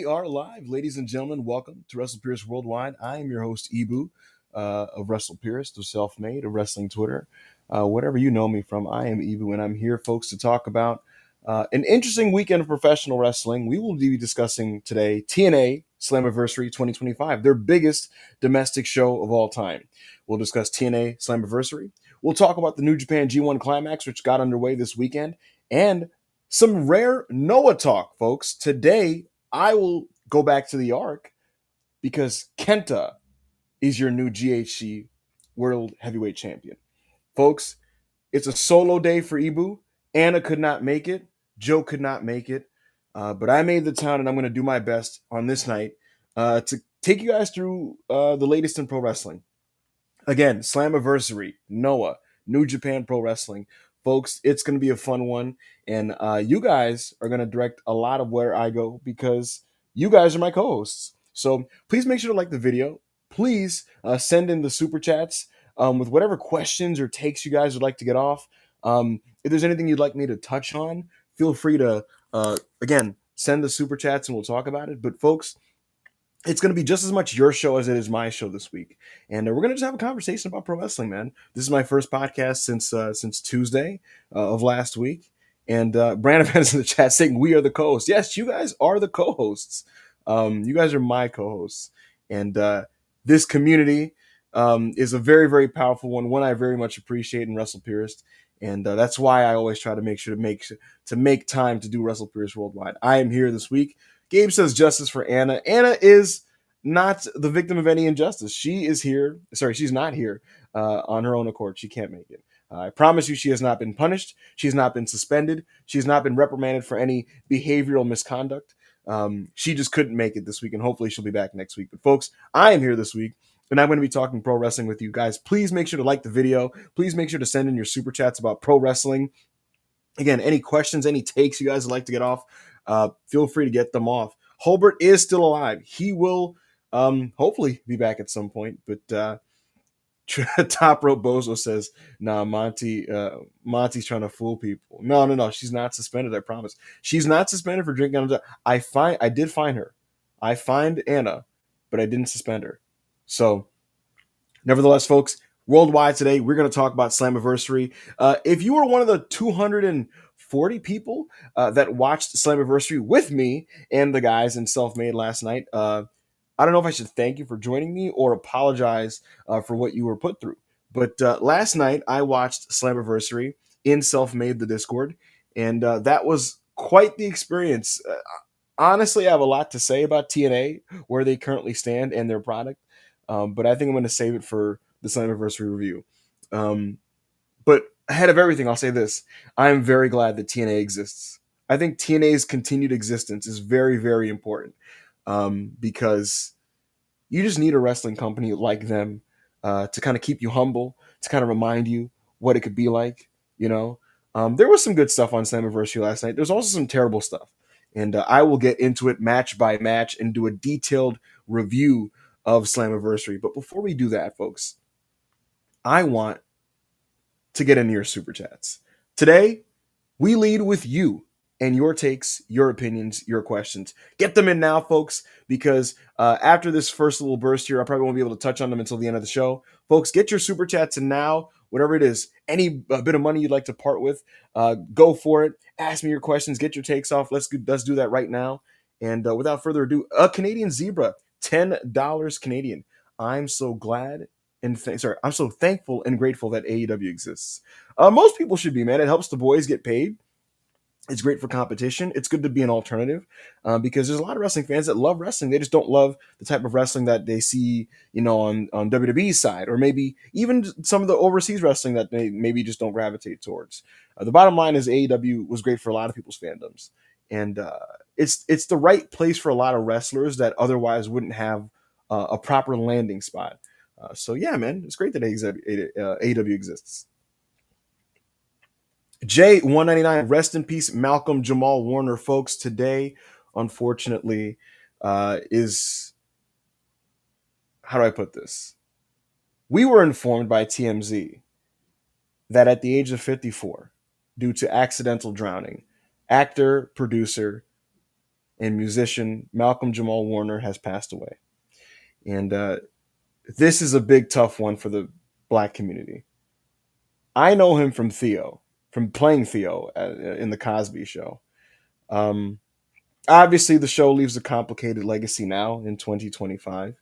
We are live, ladies and gentlemen. Welcome to WrestlePurists Worldwide. I am your host, Ibu, of WrestlePurists, of Self-Made, of Wrestling Twitter. Whatever you know me from, I am Ibu, and I'm here, folks, to talk about an interesting weekend of professional wrestling. We will be discussing today TNA Slammiversary 2025, their biggest domestic show of all time. We'll discuss TNA Slammiversary. We'll talk about the New Japan G1 Climax, which got underway this weekend, and some rare Noah talk, folks. Today, I will go back to the Ark because Kenta is your new GHC World Heavyweight Champion. Folks, it's a solo day for Ibu. Anna could not make it. Joe could not make it. But I made the town, and I'm going to do my best on this night to take you guys through the latest in pro wrestling. Again, Slammiversary, Noah, New Japan Pro Wrestling. Folks, it's going to be a fun one. And you guys are going to direct a lot of where I go because you guys are my co-hosts. So please make sure to like the video. Please send in the super chats with whatever questions or takes you guys would like to get off. If there's anything you'd like me to touch on, feel free to, again, send the super chats and we'll talk about it. But folks, it's going to be just as much your show as it is my show this week, and we're going to just have a conversation about pro wrestling, man. This is my first podcast since Tuesday of last week, and Brandon is in the chat saying we are the co-hosts. Yes, you guys are the co-hosts. You guys are my co-hosts, and this community is a very, very powerful one I very much appreciate in WrestlePurist, and that's why I always try to make sure to make time to do WrestlePurist Worldwide. I am here this week. Gabe says justice for Anna. Anna is not the victim of any injustice. She is here. Sorry, she's not here on her own accord. She can't make it. I promise you she has not been punished. She's not been suspended. She's not been reprimanded for any behavioral misconduct. She just couldn't make it this week, and hopefully she'll be back next week. But folks, I am here this week, and I'm going to be talking pro wrestling with you guys. Please make sure to like the video. Please make sure to send in your super chats about pro wrestling. Again, any questions, any takes you guys would like to get off, feel free to get them off. Holbert is still alive. He will hopefully be back at some point. But Top Rope Bozo says, nah, Monty's trying to fool people. No. She's not suspended, I promise. She's not suspended for drinking on the. I did find her. I fined Anna, but I didn't suspend her. So, nevertheless, folks, worldwide today, we're going to talk about Slammiversary. If you were one of the 240 people that watched Slammiversary with me and the guys in Self-Made last night, I don't know if I should thank you for joining me or apologize for what you were put through. But last night, I watched Slammiversary in Self-Made, the Discord, and that was quite the experience. Honestly, I have a lot to say about TNA, where they currently stand and their product. But I think I'm going to save it for the Slammiversary review. But ahead of everything, I'll say this. I'm very glad that TNA exists. I think TNA's continued existence is very, very important because you just need a wrestling company like them to kind of keep you humble, to kind of remind you what it could be like, you know. There was some good stuff on Slammiversary last night. There's also some terrible stuff. And I will get into it match by match and do a detailed review of Slammiversary. But before we do that, folks, I want to get into your super chats. Today, we lead with you and your takes, your opinions, your questions. Get them in now, folks, because after this first little burst here, I probably won't be able to touch on them until the end of the show. Folks, get your super chats in now, whatever it is. Any bit of money you'd like to part with, go for it. Ask me your questions, get your takes off. Let's do that right now. And without further ado, a Canadian Zebra, $10 Canadian. I'm so glad I'm so thankful and grateful that AEW exists. Most people should be, man. It helps the boys get paid. It's great for competition. It's good to be an alternative because there's a lot of wrestling fans that love wrestling. They just don't love the type of wrestling that they see, on WWE's side, or maybe even some of the overseas wrestling that they maybe just don't gravitate towards. The bottom line is AEW was great for a lot of people's fandoms, and it's the right place for a lot of wrestlers that otherwise wouldn't have a proper landing spot. So yeah, man, it's great that AEW exists. J199, rest in peace, Malcolm-Jamal Warner, folks. Today, unfortunately, is, how do I put this? We were informed by TMZ that at the age of 54, due to accidental drowning, actor, producer, and musician Malcolm-Jamal Warner has passed away. And this is a big, tough one for the black community. I know him from Theo, from playing Theo in the Cosby Show. Um, Obviously, the show leaves a complicated legacy now in 2025.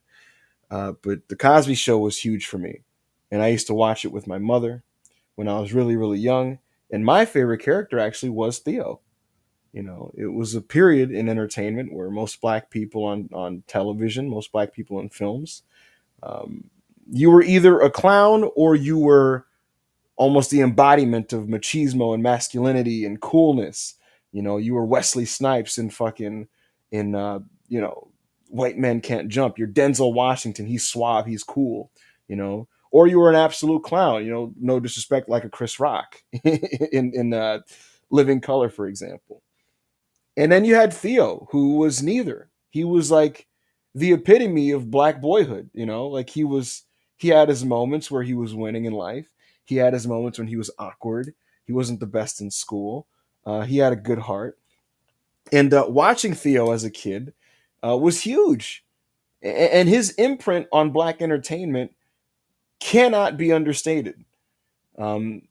But the Cosby Show was huge for me, and I used to watch it with my mother when I was really, really young. And my favorite character actually was Theo. You know, it was a period in entertainment where most black people on television, most black people in films, um, you were either a clown or you were almost the embodiment of machismo and masculinity and coolness. You know, you were Wesley Snipes in fucking in you know, White Men Can't Jump. You're Denzel Washington. He's suave. He's cool. You know, or you were an absolute clown. You know, no disrespect, like a Chris Rock in Living Color, for example. And then you had Theo, who was neither. He was like the epitome of black boyhood, you know, like he had his moments where he was winning in life. He had his moments when he was awkward. He wasn't the best in school. He had a good heart. And watching Theo as a kid was huge. And his imprint on black entertainment cannot be understated. Um,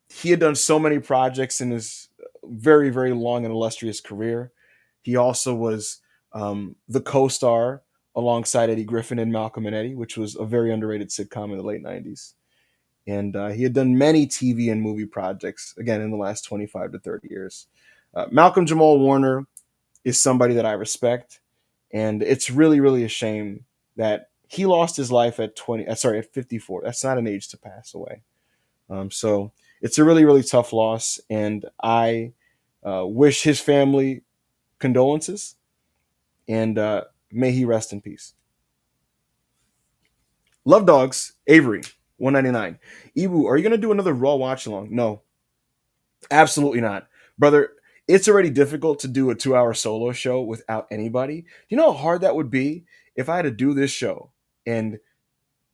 he had done so many projects in his very, very long and illustrious career. He also was the co-star alongside Eddie Griffin in Malcolm and Eddie, which was a very underrated sitcom in the late 90s. And he had done many TV and movie projects, again, in the last 25 to 30 years. Malcolm-Jamal Warner is somebody that I respect. And it's really, really a shame that he lost his life at at 54. That's not an age to pass away. So it's a really, really tough loss, and I wish his family condolences, and may he rest in peace. Love Dogs, Avery, 199. Ibu, are you going to do another Raw watch along? No, absolutely not. Brother, it's already difficult to do a 2 hour solo show without anybody. You know how hard that would be if I had to do this show and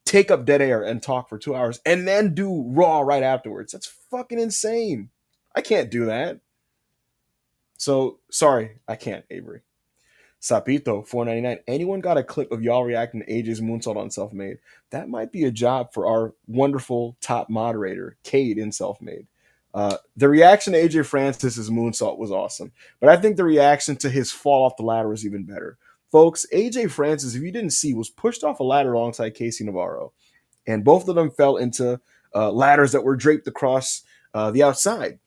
take up dead air and talk for 2 hours and then do Raw right afterwards? That's fucking insane. I can't do that. So sorry, I can't, Avery. Sapito, 499. Anyone got a clip of y'all reacting to AJ's moonsault on Self Made? That might be a job for our wonderful top moderator, Cade in Self Made. The reaction to AJ Francis's moonsault was awesome, but I think the reaction to his fall off the ladder was even better. Folks, AJ Francis, if you didn't see, was pushed off a ladder alongside Casey Navarro, and both of them fell into ladders that were draped across the outside.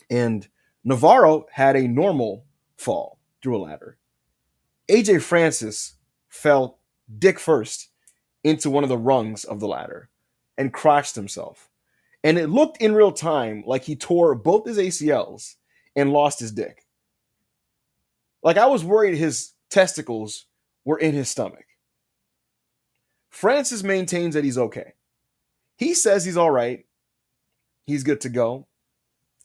And Navarro had a normal fall through a ladder. AJ Francis fell dick first into one of the rungs of the ladder and crotched himself. And it looked in real time like he tore both his ACLs and lost his dick. Like I was worried his testicles were in his stomach. Francis maintains that he's okay. He says he's all right. He's good to go.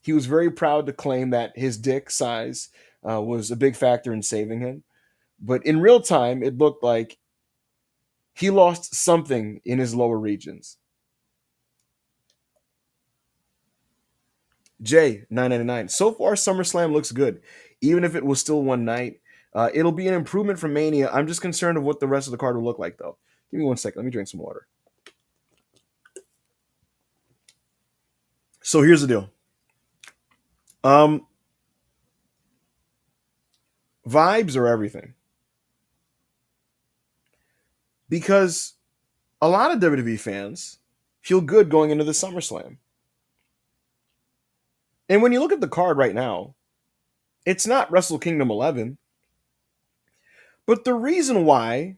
He was very proud to claim that his dick size was a big factor in saving him. But in real time, it looked like he lost something in his lower regions. J 999. So far, SummerSlam looks good, even if it was still one night. It'll be an improvement from Mania. I'm just concerned of what the rest of the card will look like, though. Give me 1 second. Let me drink some water. So here's the deal. Vibes are everything, because a lot of WWE fans feel good going into the SummerSlam. And when you look at the card right now, it's not Wrestle Kingdom 11. But the reason why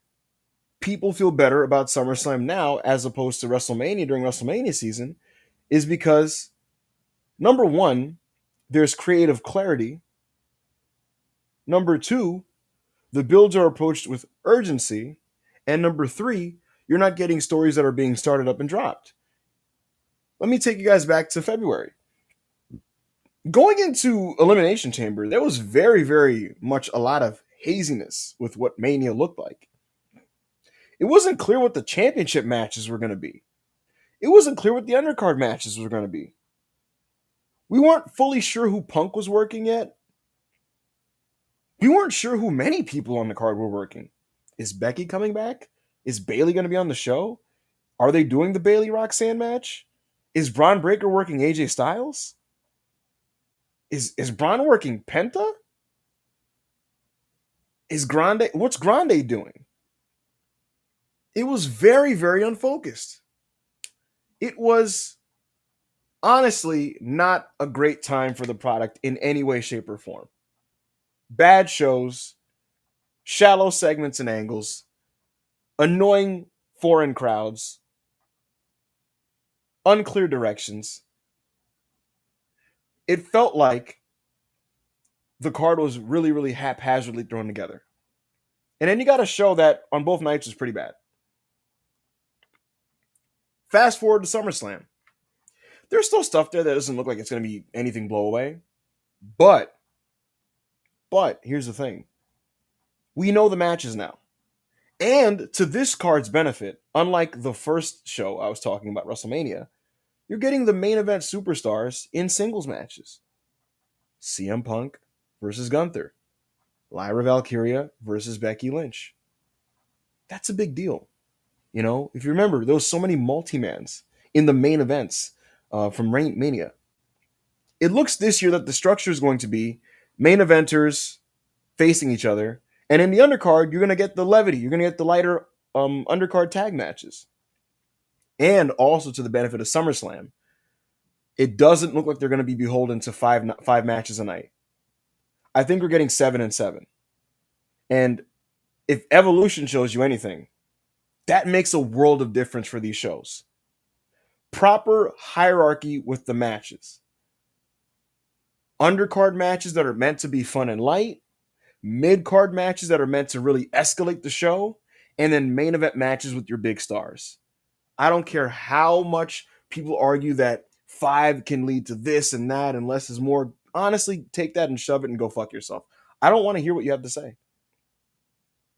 people feel better about SummerSlam now as opposed to WrestleMania during WrestleMania season is because, number one, there's creative clarity. Number two, the builds are approached with urgency. And number three, you're not getting stories that are being started up and dropped. Let me take you guys back to February. Going into Elimination Chamber, there was very, very much a lot of haziness with what Mania looked like. It wasn't clear what the championship matches were going to be. It wasn't clear what the undercard matches were going to be. We weren't fully sure who Punk was working yet. We weren't sure who many people on the card were working. Is Becky coming back? Is Bayley going to be on the show? Are they doing the Bayley Roxanne match? Is Braun Breaker working AJ Styles? Is Braun working Penta? Is Grande? What's Grande doing? It was very, very unfocused. It was honestly not a great time for the product in any way, shape, or form. Bad shows, shallow segments and angles, annoying foreign crowds, unclear directions. It felt like the card was really, really haphazardly thrown together. And then you got a show that on both nights was pretty bad. Fast forward to SummerSlam. There's still stuff there that doesn't look like it's going to be anything blow away. But here's the thing. We know the matches now. And to this card's benefit, unlike the first show I was talking about, WrestleMania, you're getting the main event superstars in singles matches. CM Punk versus Gunther. Lyra Valkyria versus Becky Lynch. That's a big deal. You know, if you remember, there was so many multi-mans in the main events from Mania. It looks this year that the structure is going to be main eventers facing each other, and in the undercard, you're going to get the levity. You're going to get the lighter undercard tag matches. And also to the benefit of SummerSlam, it doesn't look like they're going to be beholden to five matches a night. I think we're getting 7 and 7. And if Evolution shows you anything, that makes a world of difference for these shows. Proper hierarchy with the matches. Undercard matches that are meant to be fun and light, mid-card matches that are meant to really escalate the show, and then main event matches with your big stars. I don't care how much people argue that 5 can lead to this and that and less is more. Honestly, take that and shove it and go fuck yourself. I don't want to hear what you have to say.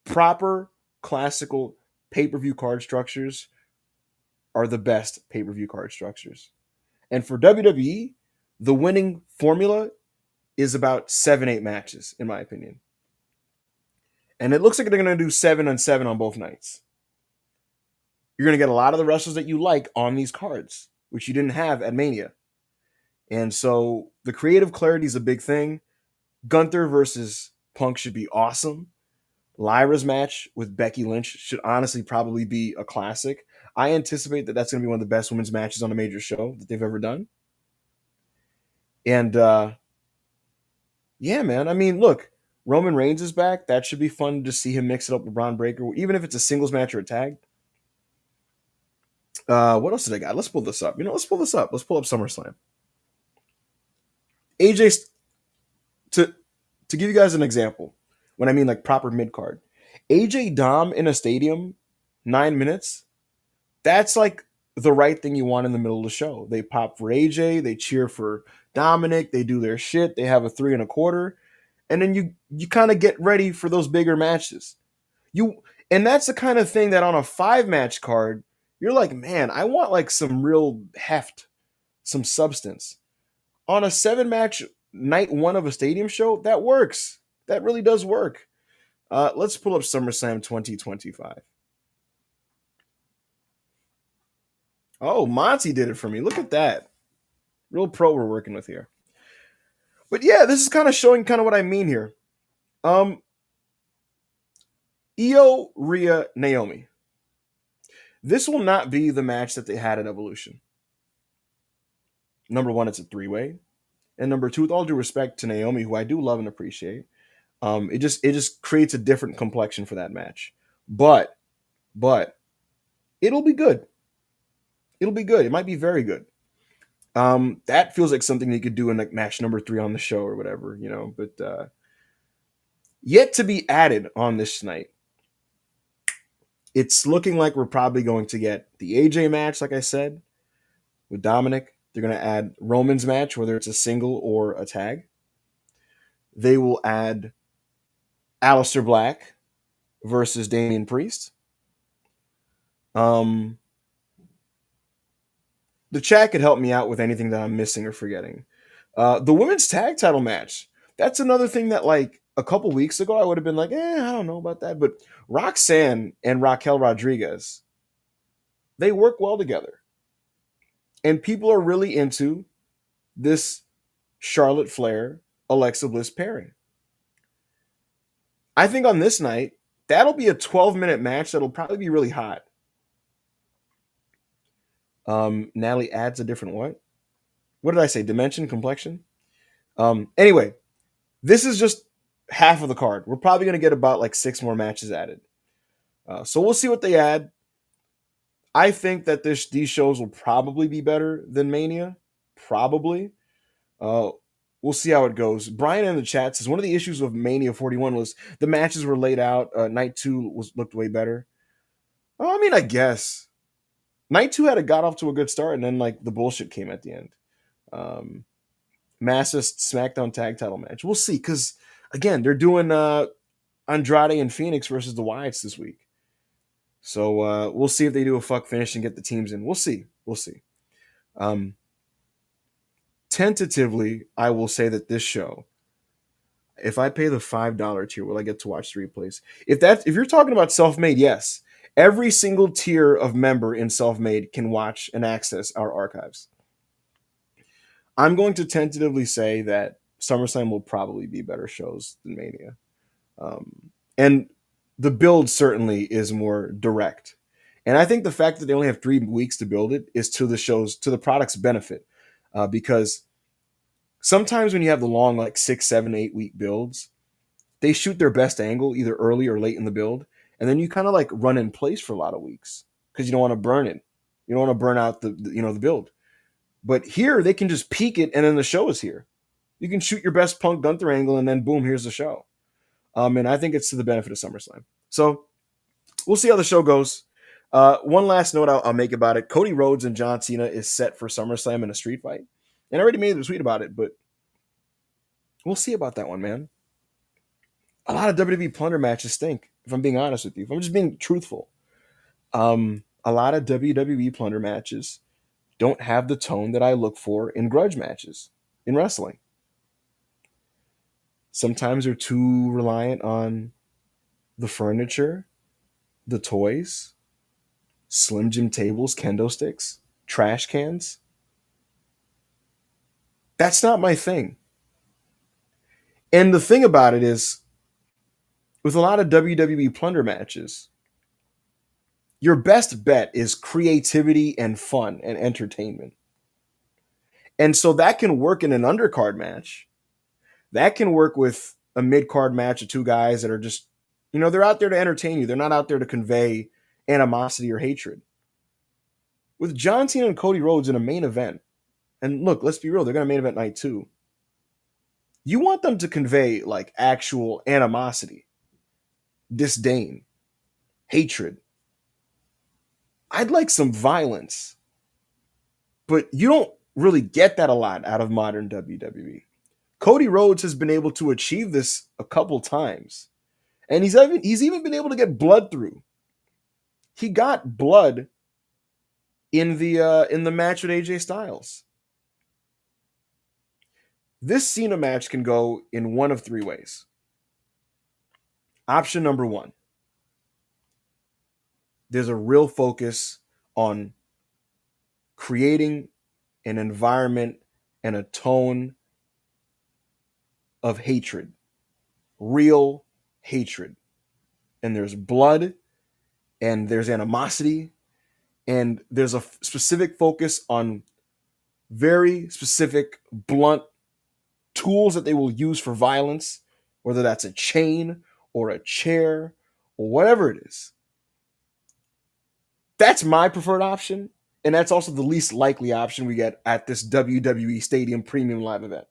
Proper, classical pay-per-view card structures are the best pay-per-view card structures. And for WWE, the winning formula is about 7-8 matches, in my opinion. And it looks like they're going to do 7 and 7 on both nights. You're going to get a lot of the wrestlers that you like on these cards, which you didn't have at Mania. And so the creative clarity is a big thing. Gunther versus Punk should be awesome. Lyra's match with Becky Lynch should honestly probably be a classic. I anticipate that that's going to be one of the best women's matches on a major show that they've ever done. And yeah, man. I mean, look, Roman Reigns is back. That should be fun to see him mix it up with Braun Breaker, even if it's a singles match or a tag. What else did I got? Let's pull this up. Let's pull this up. Let's pull up SummerSlam. AJ, to give you guys an example, when I mean like proper mid card, AJ Dom in a stadium, 9 minutes. That's like the right thing you want in the middle of the show. They pop for AJ, they cheer for Dominic, they do their shit, they have a 3 1/4, and then you kind of get ready for those bigger matches. And that's the kind of thing that on a 5-match card, you're like, man, I want like some real heft, some substance. On a 7-match night 1 of a stadium show, that works. That really does work. Let's pull up SummerSlam 2025. Oh, Monty did it for me. Look at that. Real pro we're working with here. But yeah, this is kind of showing kind of what I mean here. Io, Rhea, Naomi. This will not be the match that they had at Evolution. Number 1, it's a 3-way. And number 2, with all due respect to Naomi, who I do love and appreciate, it just creates a different complexion for that match. But it'll be good. It'll be good. It might be very good. That feels like something you could do in like match number 3 on the show or whatever, but yet to be added on this night. It's looking like we're probably going to get the AJ match, like I said, with Dominic. They're going to add Roman's match, whether it's a single or a tag. They will add Aleister Black versus Damian Priest. The chat could help me out with anything that I'm missing or forgetting. The women's tag title match. That's another thing that, like, a couple weeks ago, I would have been like, I don't know about that. But Roxanne and Raquel Rodriguez, they work well together. And people are really into this Charlotte Flair, Alexa Bliss pairing. I think on this night, that'll be a 12-minute match that'll probably be really hot. Natalie adds a different what? What did I say? Dimension, complexion? Anyway, this is just half of the card. We're probably going to get about like 6 more matches added. So we'll see what they add. I think that these shows will probably be better than Mania. Probably. Uh, we'll see how it goes. Brian in the chat says one of the issues of Mania 41 was the matches were laid out. Night 2 looked way better. I mean, I guess. Night 2 got off to a good start, and then like the bullshit came at the end. Massive SmackDown tag title match. We'll see, because again, they're doing Andrade and Phoenix versus the Wyatts this week. So we'll see if they do a fuck finish and get the teams in. We'll see. We'll see. Tentatively, I will say that this show, if I pay the $5 tier, will I get to watch the replays? If you're talking about self-made, yes. Every single tier of member in self-made can watch and access our archives. I'm going to tentatively say that SummerSlam will probably be better shows than Mania. And the build certainly is more direct. And I think the fact that they only have 3 weeks to build it is to the product's benefit. Because sometimes when you have the long, like 6, 7, 8 week builds, they shoot their best angle either early or late in the build. And then you kind of like run in place for a lot of weeks because you don't want to burn it. You don't want to burn out the build. But here they can just peak it and then the show is here. You can shoot your best Punk Gunther angle and then boom, here's the show. And I think it's to the benefit of SummerSlam. So we'll see how the show goes. One last note I'll make about it. Cody Rhodes and John Cena is set for SummerSlam in a street fight. And I already made a tweet about it, but we'll see about that one, man. A lot of WWE plunder matches stink, if I'm being honest with you. If I'm just being truthful. A lot of WWE plunder matches don't have the tone that I look for in grudge matches in wrestling. Sometimes they're too reliant on the furniture, the toys, Slim Jim tables, kendo sticks, trash cans. That's not my thing. And the thing about it is, with a lot of WWE plunder matches, your best bet is creativity and fun and entertainment. And so that can work in an undercard match. That can work with a mid-card match of 2 guys that are just, they're out there to entertain you. They're not out there to convey animosity or hatred. With John Cena and Cody Rhodes in a main event, and look, let's be real, they're going to main event night 2. You want them to convey like actual animosity, disdain, hatred. I'd like some violence. But you don't really get that a lot out of modern WWE. Cody Rhodes has been able to achieve this a couple times. And he's even been able to get blood through. He got blood in the match with AJ Styles. This Cena match can go in one of 3 ways. Option number 1. There's a real focus on creating an environment and a tone of hatred. Real hatred. And there's blood and there's animosity and there's a specific focus on very specific blunt tools that they will use for violence, whether that's a chain or a chair or whatever it is. That's my preferred option, and that's also the least likely option we get at this WWE Stadium Premium Live event.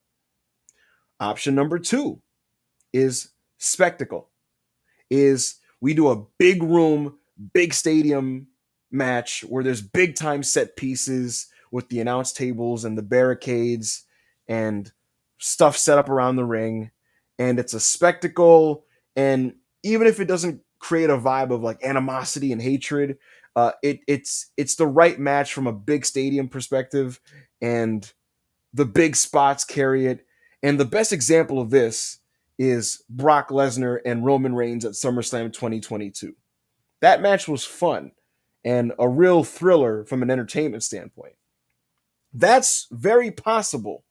Option number 2 is spectacle. Is we do a big room, big stadium match where there's big time set pieces with the announce tables and the barricades and stuff set up around the ring, and it's a spectacle. And even if it doesn't create a vibe of like animosity and hatred, it's the right match from a big stadium perspective, and the big spots carry it. And the best example of this is Brock Lesnar and Roman Reigns at SummerSlam 2022. That match was fun and a real thriller from an entertainment standpoint. That's very possible.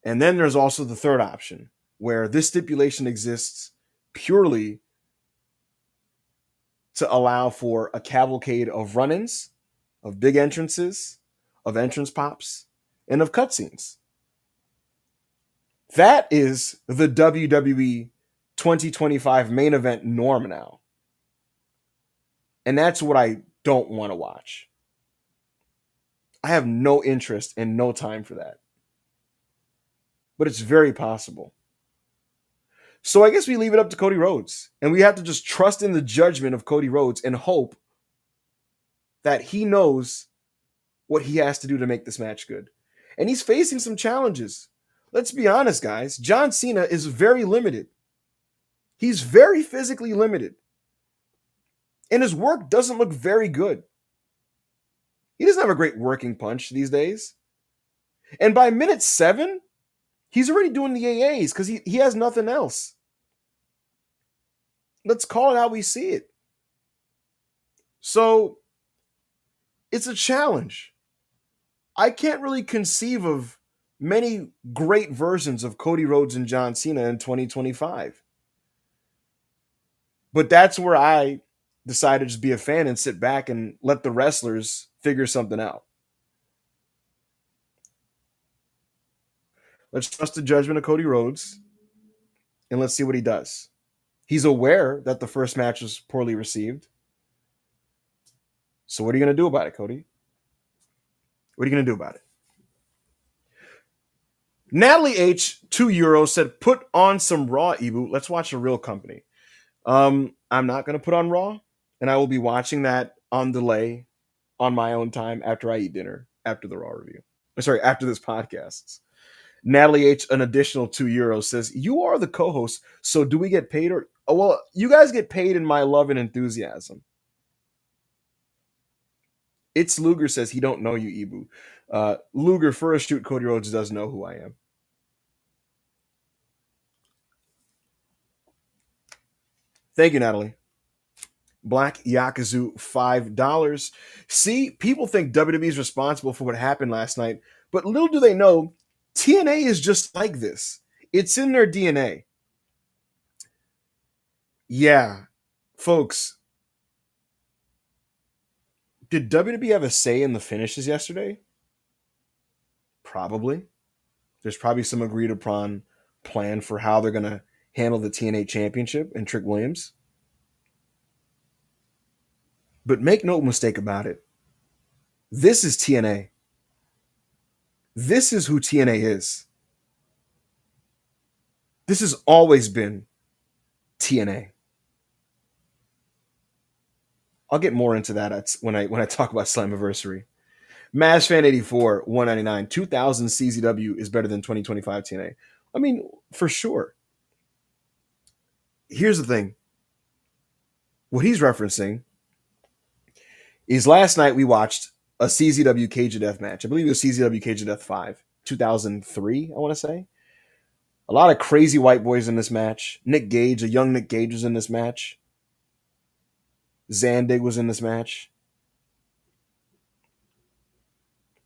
And then there's also the third option, where this stipulation exists purely to allow for a cavalcade of run ins, of big entrances, of entrance pops, and of cutscenes. That is the WWE 2025 main event norm now. And that's what I don't want to watch. I have no interest and no time for that. But it's very possible. So I guess we leave it up to Cody Rhodes. And we have to just trust in the judgment of Cody Rhodes and hope that he knows what he has to do to make this match good. And he's facing some challenges. Let's be honest, guys. John Cena is very limited. He's very physically limited. And his work doesn't look very good. He doesn't have a great working punch these days. And by minute 7, he's already doing the AAs because he has nothing else. Let's call it how we see it. So it's a challenge. I can't really conceive of many great versions of Cody Rhodes and John Cena in 2025. But that's where I decided to just be a fan and sit back and let the wrestlers figure something out. Let's trust the judgment of Cody Rhodes and let's see what he does. He's aware that the first match was poorly received. So what are you going to do about it, Cody? What are you going to do about it? Natalie H, €2, said, put on some Raw, Ibu. Let's watch a real company. I'm not going to put on Raw, and I will be watching that on delay on my own time after I eat dinner, after the Raw review. Sorry, after this podcast. Natalie H, an additional €2, says, you are the co-host, so do we get paid? Or well, you guys get paid in my love and enthusiasm. It's Luger says he don't know you, Ibu. Luger, for a shoot, Cody Rhodes does know who I am. Thank you, Natalie. Black Yakuzu, $5. See, people think WWE is responsible for what happened last night, but little do they know, TNA is just like this. It's in their DNA. Yeah, folks, did WWE have a say in the finishes yesterday? Probably. There's probably some agreed upon plan for how they're going to handle the TNA championship and Trick Williams. But make no mistake about it. This is TNA. This is who TNA is. This has always been TNA. I'll get more into that when I talk about Slammiversary. MazFan84, $199. 2000 CZW is better than 2025 TNA. I mean, for sure. Here's the thing. What he's referencing is last night we watched a CZW Cage of Death match. I believe it was CZW Cage of Death 5, 2003, I want to say. A lot of crazy white boys in this match. Nick Gage, a young Nick Gage was in this match. Zandig was in this match.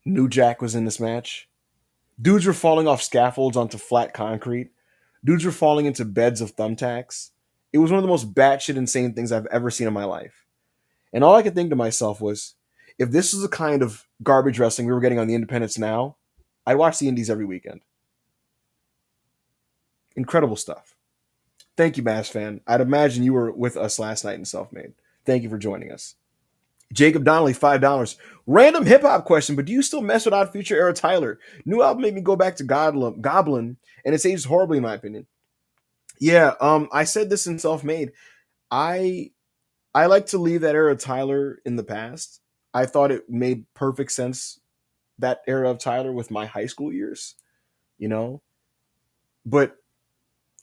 New Jack was in this match. Dudes were falling off scaffolds onto flat concrete. Dudes were falling into beds of thumbtacks. It was one of the most batshit insane things I've ever seen in my life. And all I could think to myself was, if this is the kind of garbage wrestling we were getting on the independents now, I'd watch the indies every weekend. Incredible stuff. Thank you, Bass fan. I'd imagine you were with us last night in Selfmade. Thank you for joining us. Jacob Donnelly, $5. Random hip-hop question, but do you still mess with Odd Future era Tyler? New album made me go back to Goblin, and it's aged horribly in my opinion. Yeah, I said this in Selfmade. I like to leave that era of Tyler in the past. I thought it made perfect sense, that era of Tyler, with my high school years, But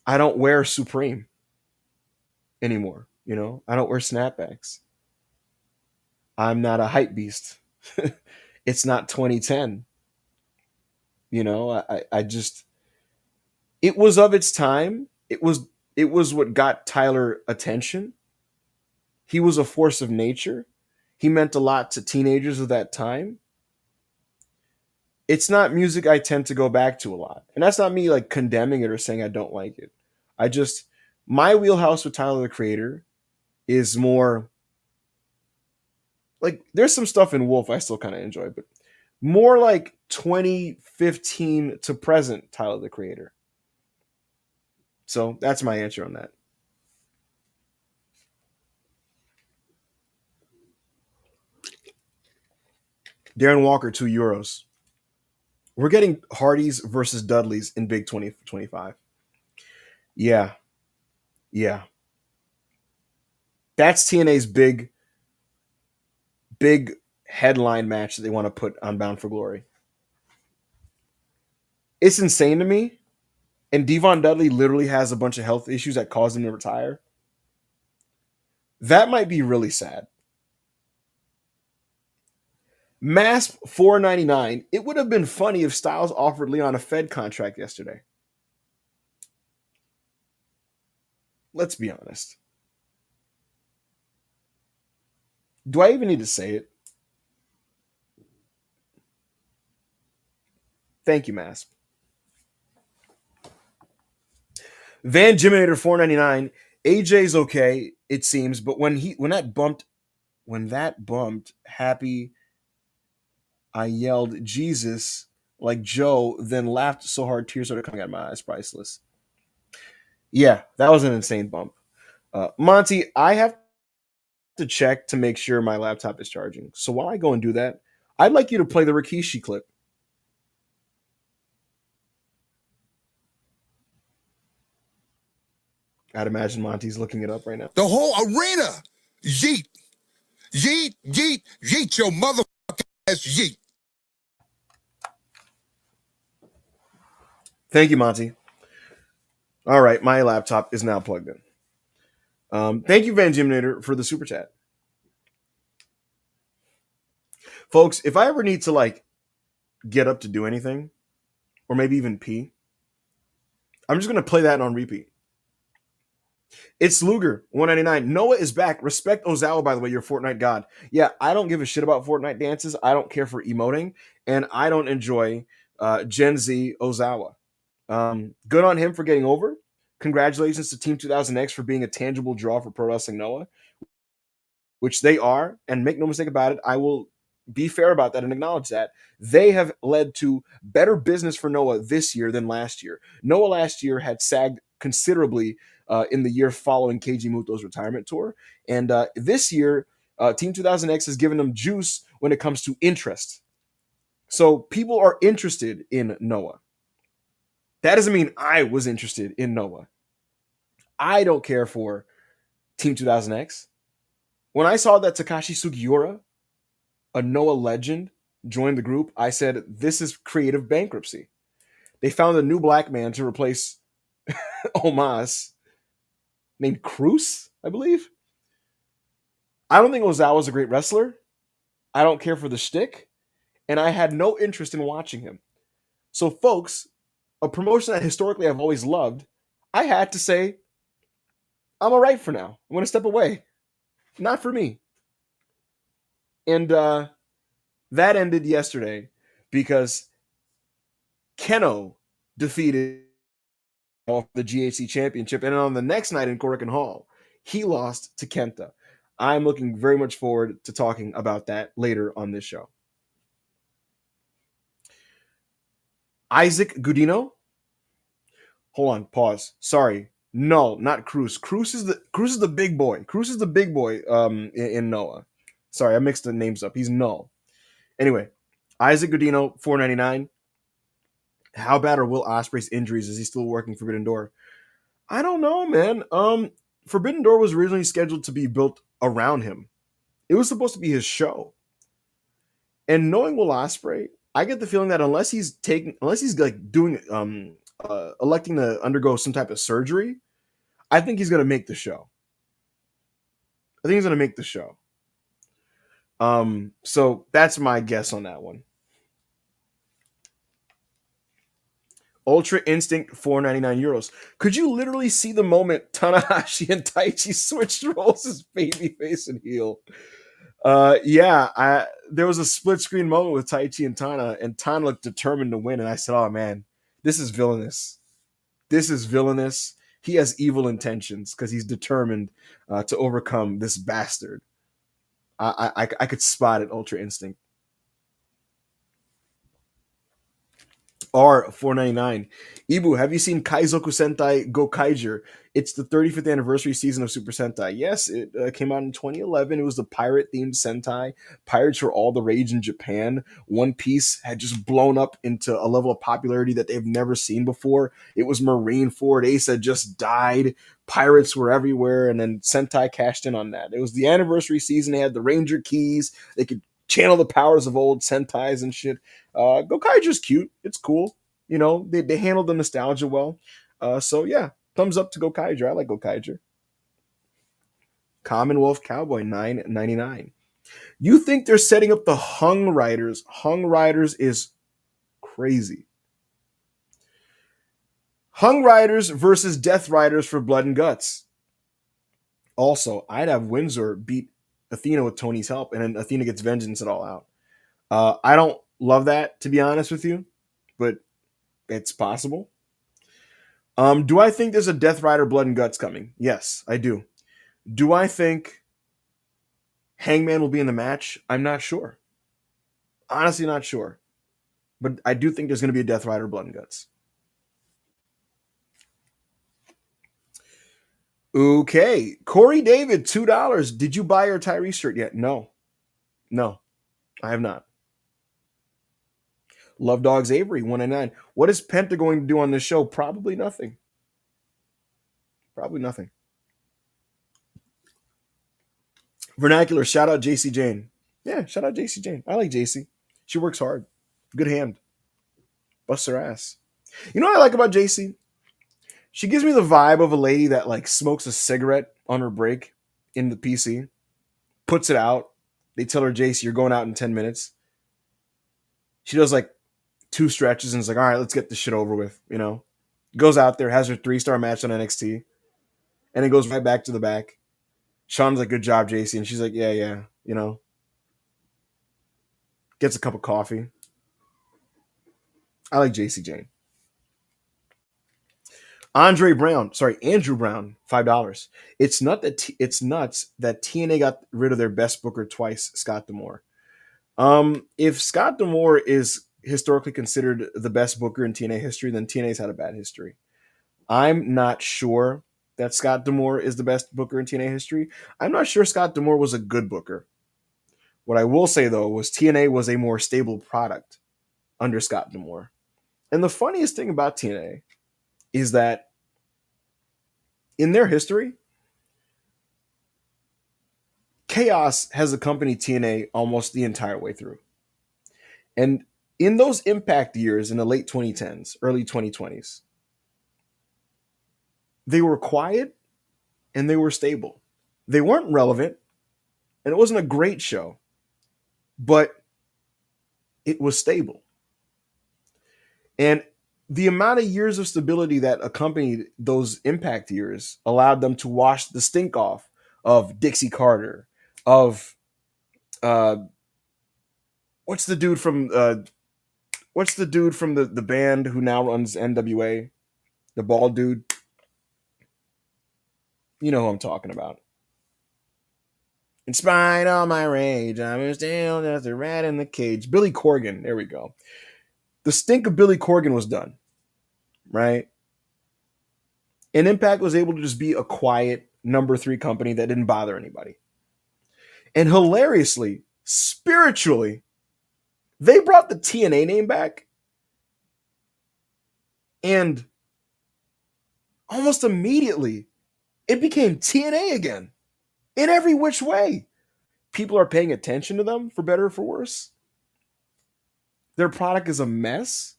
I don't wear Supreme anymore, I don't wear snapbacks. I'm not a hype beast. It's not 2010. I just, It was of its time. It was what got Tyler attention. He was a force of nature. He meant a lot to teenagers of that time. It's not music I tend to go back to a lot. And that's not me like condemning it or saying I don't like it. I just my wheelhouse with Tyler the Creator is more like there's some stuff in Wolf I still kind of enjoy, but more like 2015 to present Tyler the Creator. So that's my answer on that. Darren Walker, €2. We're getting Hardys versus Dudleys in Big 2025. Yeah, yeah. That's TNA's big headline match that they want to put on Bound for Glory. It's insane to me. And Devon Dudley literally has a bunch of health issues that caused him to retire. That might be really sad. Mask 499. It would have been funny if Styles offered Leon a Fed contract yesterday. Let's be honest. Do I even need to say it? Thank you, Mask. Van Jiminator 499. AJ's okay, it seems, but when that bumped, happy, I yelled Jesus like Joe, then laughed so hard tears started coming out of my eyes. Priceless. Yeah, that was an insane bump. Monty, I have to check to make sure my laptop is charging. So while I go and do that, I'd like you to play the Rikishi clip. I'd imagine Monty's looking it up right now. The whole arena. Yeet. Yeet, yeet, yeet your motherfucking ass yeet. Thank you, Monty. All right, my laptop is now plugged in. Thank you, Van Jiminator, for the super chat. Folks, if I ever need to like get up to do anything, or maybe even pee, I'm just gonna play that on repeat. It's Luger 199. Noah is back. Respect Ozawa, by the way, your Fortnite god. Yeah, I don't give a shit about Fortnite dances. I don't care for emoting, and I don't enjoy Gen Z Ozawa. Good on him for getting over. Congratulations to Team 2000X for being a tangible draw for Pro Wrestling Noah, which they are. And make no mistake about it, I will be fair about that and acknowledge that. They have led to better business for Noah this year than last year. Noah last year had sagged considerably in the year following Keiji Muto's retirement tour. And this year, Team 2000X has given them juice when it comes to interest. So people are interested in Noah. That doesn't mean I was interested in Noah. I don't care for Team 2000X. When I saw that Takashi Sugiura, a Noah legend, joined the group, I said, this is creative bankruptcy. They found a new black man to replace Omos named Cruz, I believe. I don't think Ozawa's a great wrestler. I don't care for the shtick. And I had no interest in watching him. So, folks, a promotion that historically I've always loved, I had to say, I'm all right for now. I'm going to step away. Not for me. And that ended yesterday because Keno defeated the GHC championship. And on the next night in Korakuen Hall, he lost to Kenta. I'm looking very much forward to talking about that later on this show. Isaac Gudino. Hold on, pause. Sorry. No, not Cruz. Cruz is the big boy. Cruz is the big boy in Noah. Sorry, I mixed the names up. He's Null. Anyway, Isaac Gudino, 499. How bad are Will Ospreay's injuries? Is he still working Forbidden Door? I don't know, man. Forbidden Door was originally scheduled to be built around him. It was supposed to be his show. And knowing Will Ospreay, I get the feeling that unless he's like doing electing to undergo some type of surgery, I think he's gonna make the show. I think he's gonna make the show. So that's my guess on that one. Ultra Instinct, €4.99. Could you literally see the moment Tanahashi and Taichi switched roles as babyface and heel? There was a split screen moment with Taichi and Tana looked determined to win, and I said, "Oh man, this is villainous. This is villainous. He has evil intentions because he's determined to overcome this bastard." I could spot it. Ultra Instinct. R 499. Ibu, have you seen Kaizoku Sentai Go Kaiger? It's the 35th anniversary season of Super Sentai. Yes, it came out in 2011. It was the pirate themed Sentai. Pirates were all the rage in Japan. One Piece had just blown up into a level of popularity that they've never seen before. It was Marineford. Ace had just died. Pirates were everywhere, and then Sentai cashed in on that. It was the anniversary season. They had the Ranger keys. They could channel the powers of old Sentais and shit. Gokaiger's cute. It's cool. You know, they handled the nostalgia well. So yeah, thumbs up to Gokaiger. I like Gokaiger. Commonwealth Cowboy 9.99. You think they're setting up the Hung Riders? Hung Riders is crazy. Hung Riders versus Death Riders for Blood and Guts. Also, I'd have Windsor beat Athena with Tony's help, and then Athena gets vengeance at All Out. I don't love that, to be honest with you, but it's possible. Do I think there's a Death Rider Blood and Guts coming? Yes, I do. Do I think Hangman will be in the match? I'm not sure. Honestly, not sure. But I do think there's going to be a Death Rider Blood and Guts. Okay. Corey David, $2. Did you buy your Tyrese shirt yet? No. No, I have not. Love Dogs Avery, 199. What is Penta going to do on this show? Probably nothing. Probably nothing. Vernacular, shout out JC Jane. Yeah, shout out JC Jane. I like JC. She works hard. Good hand. Busts her ass. You know what I like about JC? She gives me the vibe of a lady that like smokes a cigarette on her break in the PC, puts it out. They tell her, JC, you're going out in 10 minutes. She does like 2 stretches and is like, all right, let's get this shit over with, you know? Goes out there, has her 3-star match on NXT, and it goes right back to the back. Sean's like, good job, JC. And she's like, yeah, you know. Gets a cup of coffee. I like JC Jane. Andrew Brown, $5. It's nuts that TNA got rid of their best booker twice, Scott D'Amore. If Scott D'Amore is historically considered the best booker in TNA history, then TNA's had a bad history. I'm not sure that Scott D'Amore is the best booker in TNA history. I'm not sure Scott D'Amore was a good booker. What I will say though was TNA was a more stable product under Scott D'Amore. And the funniest thing about TNA is that in their history, chaos has accompanied TNA almost the entire way through. And in those impact years in the late 2010s, early 2020s, they were quiet and they were stable. They weren't relevant and it wasn't a great show, but it was stable. And the amount of years of stability that accompanied those impact years allowed them to wash the stink off of Dixie Carter, of what's the dude from the band who now runs NWA, the bald dude. You know who I'm talking about. In spite of my rage, I'm still just a rat in the cage. Billy Corgan. There we go. The stink of Billy Corgan was done, right? And Impact was able to just be a quiet number 3 company that didn't bother anybody. And hilariously, spiritually, they brought the TNA name back. And almost immediately, it became TNA again. In every which way. People are paying attention to them, for better or for worse. Their product is a mess.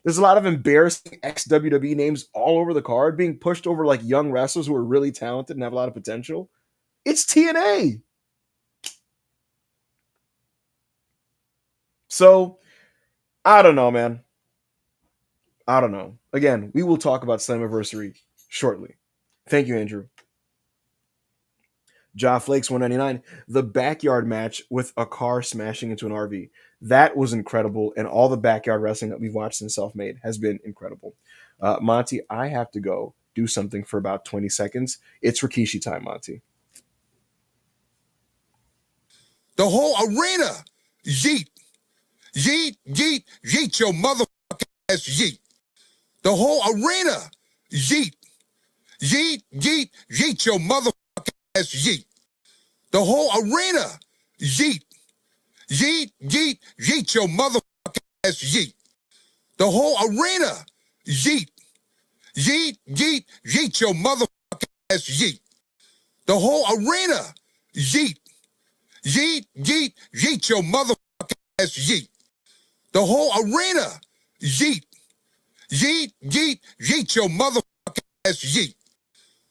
There's a lot of embarrassing ex-WWE names all over the card being pushed over like young wrestlers who are really talented and have a lot of potential. It's TNA. So, I don't know, man. I don't know. Again, we will talk about Slammiversary shortly. Thank you, Andrew. Ja Flakes 199, the backyard match with a car smashing into an RV. That was incredible, and all the backyard wrestling that we've watched in Self Made has been incredible. Monty, I have to go do something for about 20 seconds. It's Rikishi time, Monty. The whole arena. Yeet. Yeet, yeet, yeet your motherfucking ass yeet. The whole arena. Yeet. Yeet, yeet, yeet your motherfucking ass yeet. The whole arena. Yeet. Yeet, yeet, yeet your motherfucking ass yeet. The whole arena. Yeet. Yeet, yeet, yeet your motherfucking ass yeet. The whole arena. Yeet. Yeet, yeet, yeet your motherfucking ass yeet. The whole arena. Yeet. Yeet, yeet, yeet your motherfucking ass yeet.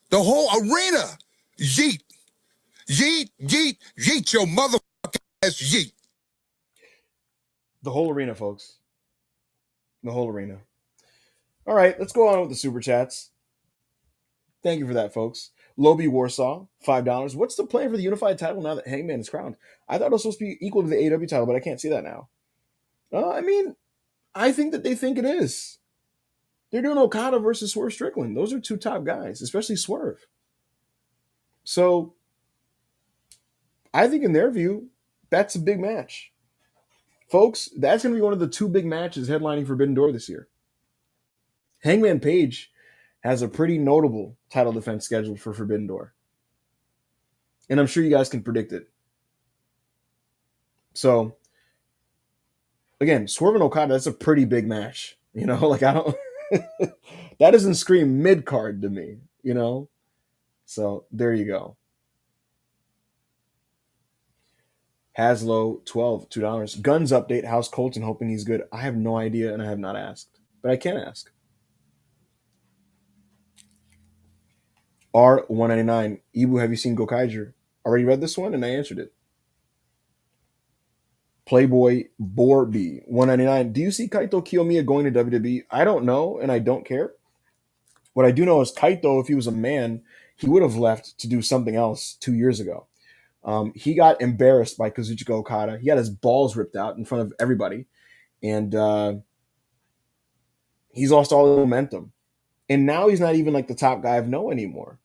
The whole arena. Yeet. Yeet, yeet, yeet your motherfucking ass yeet. The whole arena, folks. The whole arena. All right, let's go on with the super chats. Thank you for that, folks. Lobie Warsaw, $5. What's the plan for the unified title now that Hangman is crowned? I thought it was supposed to be equal to the AEW title, but I can't see that now. I mean, I think that they think it is. They're doing Okada versus Swerve Strickland. Those are two top guys, especially Swerve. So I think in their view, that's a big match. Folks, that's going to be one of the two big matches headlining Forbidden Door this year. Hangman Page has a pretty notable title defense scheduled for Forbidden Door. And I'm sure you guys can predict it. So, again, Swerve and Okada, that's a pretty big match. You know, like I don't, that doesn't scream mid card to me, you know? So, there you go. Haslow, 12, $2. Guns update, how's Colton, hoping he's good? I have no idea and I have not asked, but I can ask. R199, Ibu, have you seen Gokaiger? Already read this one and I answered it. Playboy Borby 199. Do you see Kaito Kiyomiya going to WWE? I don't know, and I don't care. What I do know is Kaito, if he was a man, he would have left to do something else 2 years ago. He got embarrassed by Kazuchika Okada. He got his balls ripped out in front of everybody, and he's lost all the momentum. And now he's not even like the top guy of Noah anymore.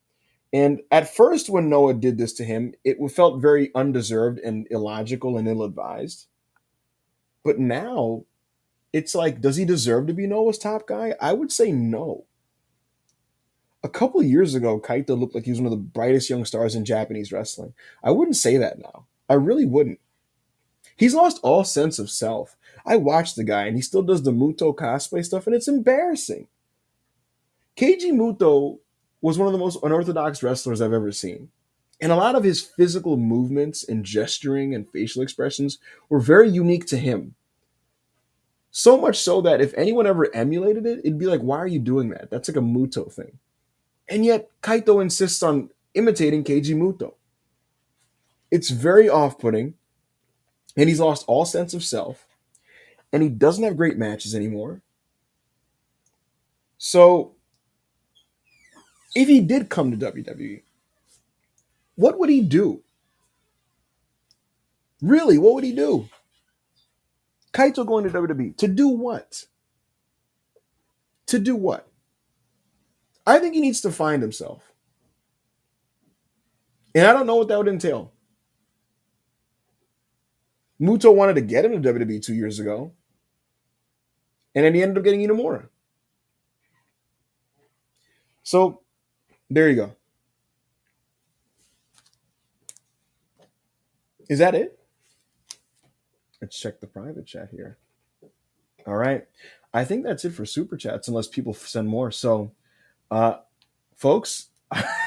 And at first, when Noah did this to him, it felt very undeserved and illogical and ill-advised. But now it's like, does he deserve to be Noah's top guy? I would say no. A couple of years ago, Kaito looked like he was one of the brightest young stars in Japanese wrestling. I wouldn't say that now. I really wouldn't. He's lost all sense of self. I watched the guy and he still does the Muto cosplay stuff and it's embarrassing. Keiji Muto was one of the most unorthodox wrestlers I've ever seen. And a lot of his physical movements and gesturing and facial expressions were very unique to him. So much so that if anyone ever emulated it, it'd be like, why are you doing that? That's like a Muto thing. And yet, Kaito insists on imitating Keiji Muto. It's very off putting, and he's lost all sense of self, and he doesn't have great matches anymore. So, if he did come to WWE, what would he do? Really, what would he do? Kaito going to WWE to do what? To do what? I think he needs to find himself. And I don't know what that would entail. Muto wanted to get him to WWE 2 years ago. And then he ended up getting Inamura. So, there you go. Is that it? Let's check the private chat here. All right. I think that's it for super chats, unless people send more. So, folks,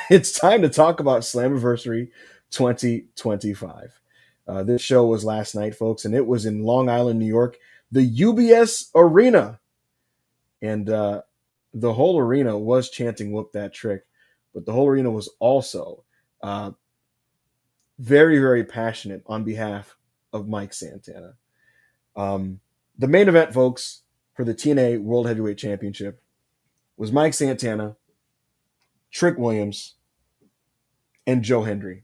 it's time to talk about Slammiversary 2025. This show was last night, folks, and it was in Long Island, New York, the UBS Arena. And the whole arena was chanting "Whoop that trick," but the whole arena was also very, very passionate on behalf of Mike Santana. The main event, folks, for the TNA World Heavyweight Championship was Mike Santana, Trick Williams, and Joe Hendry.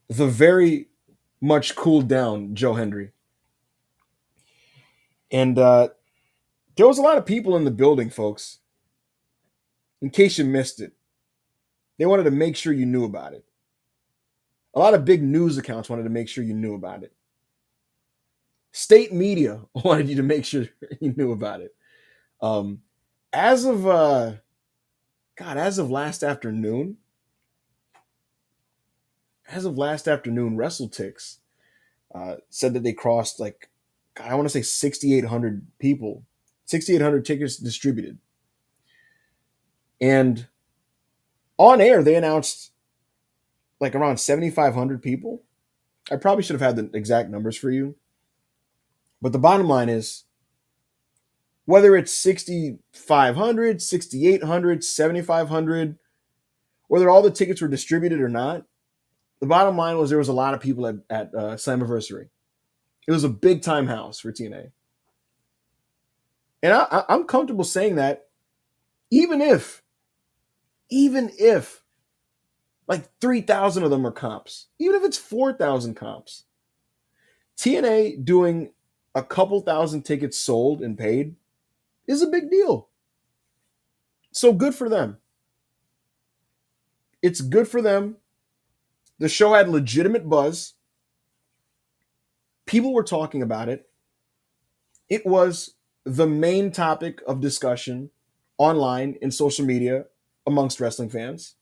The very much cooled down Joe Hendry. And there was a lot of people in the building, folks. In case you missed it, they wanted to make sure you knew about it. A lot of big news accounts wanted to make sure you knew about it. State media wanted you to make sure you knew about it. As of last afternoon, WrestleTix said that they crossed I want to say 6,800 people, 6,800 tickets distributed, and on air they announced around 7,500 people. I probably should have had the exact numbers for you, but the bottom line is, whether it's 6,500, 6,800, 7,500, whether all the tickets were distributed or not, the bottom line was there was a lot of people at Slammiversary. It was a big time house for TNA. And I'm comfortable saying that even if 3,000 of them are comps, even if it's 4,000 comps, TNA doing a couple thousand tickets sold and paid is a big deal. So good for them. It's good for them. The show had legitimate buzz. People were talking about it. It was the main topic of discussion online in social media amongst wrestling fans.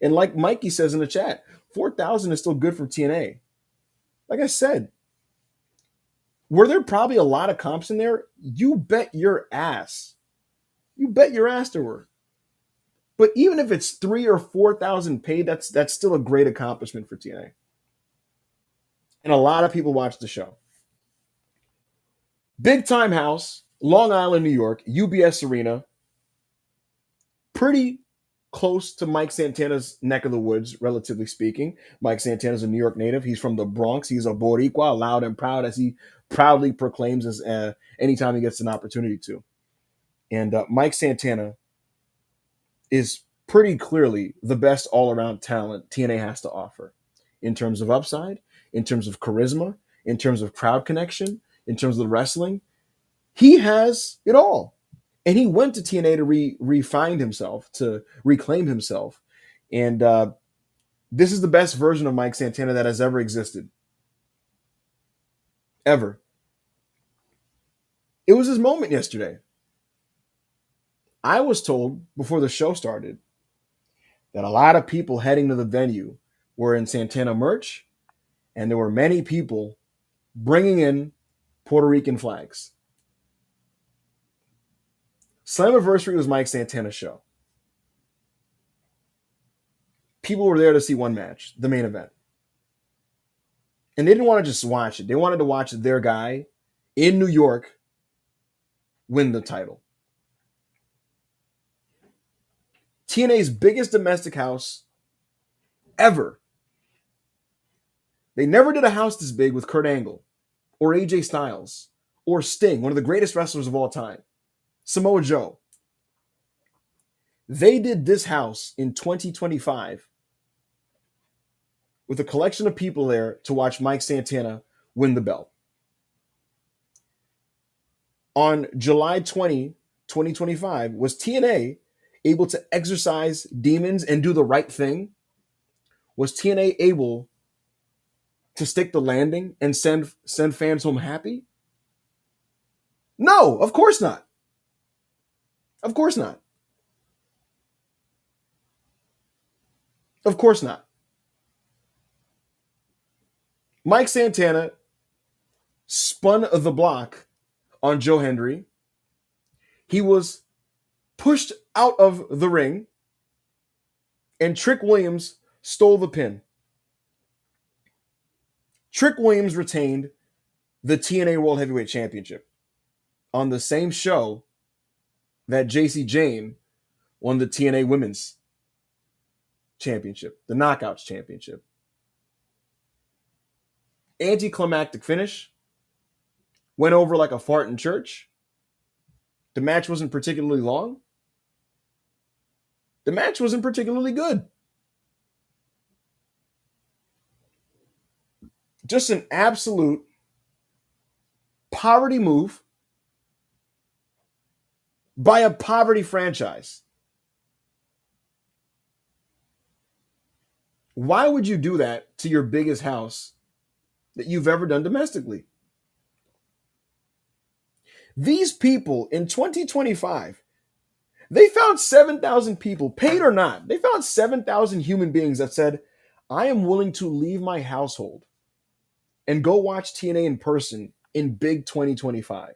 And like Mikey says in the chat, 4,000 is still good for TNA. Like I said, were there probably a lot of comps in there? You bet your ass. You bet your ass there were. But even if it's 3,000 or 4,000 paid, that's still a great accomplishment for TNA. And a lot of people watched the show. Big time house, Long Island, New York, UBS Arena. Pretty close to Mike Santana's neck of the woods, relatively speaking. Mike Santana's a New York native. He's from the Bronx. He's a Boricua, loud and proud, as he proudly proclaims as anytime he gets an opportunity to. And Mike Santana is pretty clearly the best all-around talent TNA has to offer in terms of upside, in terms of charisma, in terms of crowd connection, in terms of the wrestling. He has it all. And he went to TNA to refine himself, to reclaim himself. And this is the best version of Mike Santana that has ever existed. Ever. It was his moment yesterday. I was told before the show started that a lot of people heading to the venue were in Santana merch, and there were many people bringing in Puerto Rican flags. Slammiversary was Mike Santana's show. People were there to see one match, the main event. And they didn't want to just watch it. They wanted to watch their guy in New York win the title. TNA's biggest domestic house ever. They never did a house this big with Kurt Angle or AJ Styles or Sting, one of the greatest wrestlers of all time, Samoa Joe. They did this house in 2025 with a collection of people there to watch Mike Santana win the belt. On July 20, 2025, was TNA able to exorcise demons and do the right thing? Was TNA able to stick the landing and send fans home happy? No, of course not. Of course not. Of course not. Mike Santana spun the block on Joe Hendry. He was pushed out of the ring, and Trick Williams stole the pin. Trick Williams retained the TNA World Heavyweight Championship on the same show that JC Jane won the TNA Women's Championship, the Knockouts Championship. Anticlimactic finish. went over like a fart in church. The match wasn't particularly long. The match wasn't particularly good. Just an absolute poverty move by a poverty franchise. Why would you do that to your biggest house that you've ever done domestically? These people in 2025, they found 7,000 people, paid or not, they found 7,000 human beings that said, I am willing to leave my household and go watch TNA in person in big 2025.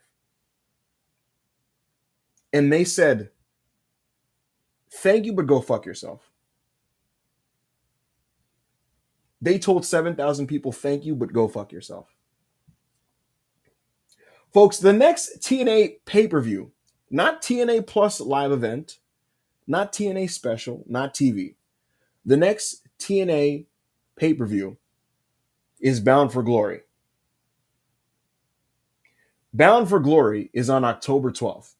And they said, thank you, but go fuck yourself. They told 7,000 people, thank you, but go fuck yourself. Folks, the next TNA pay-per-view, not TNA Plus live event, not TNA special, not TV. The next TNA pay-per-view is Bound for Glory. Bound for Glory is on October 12th.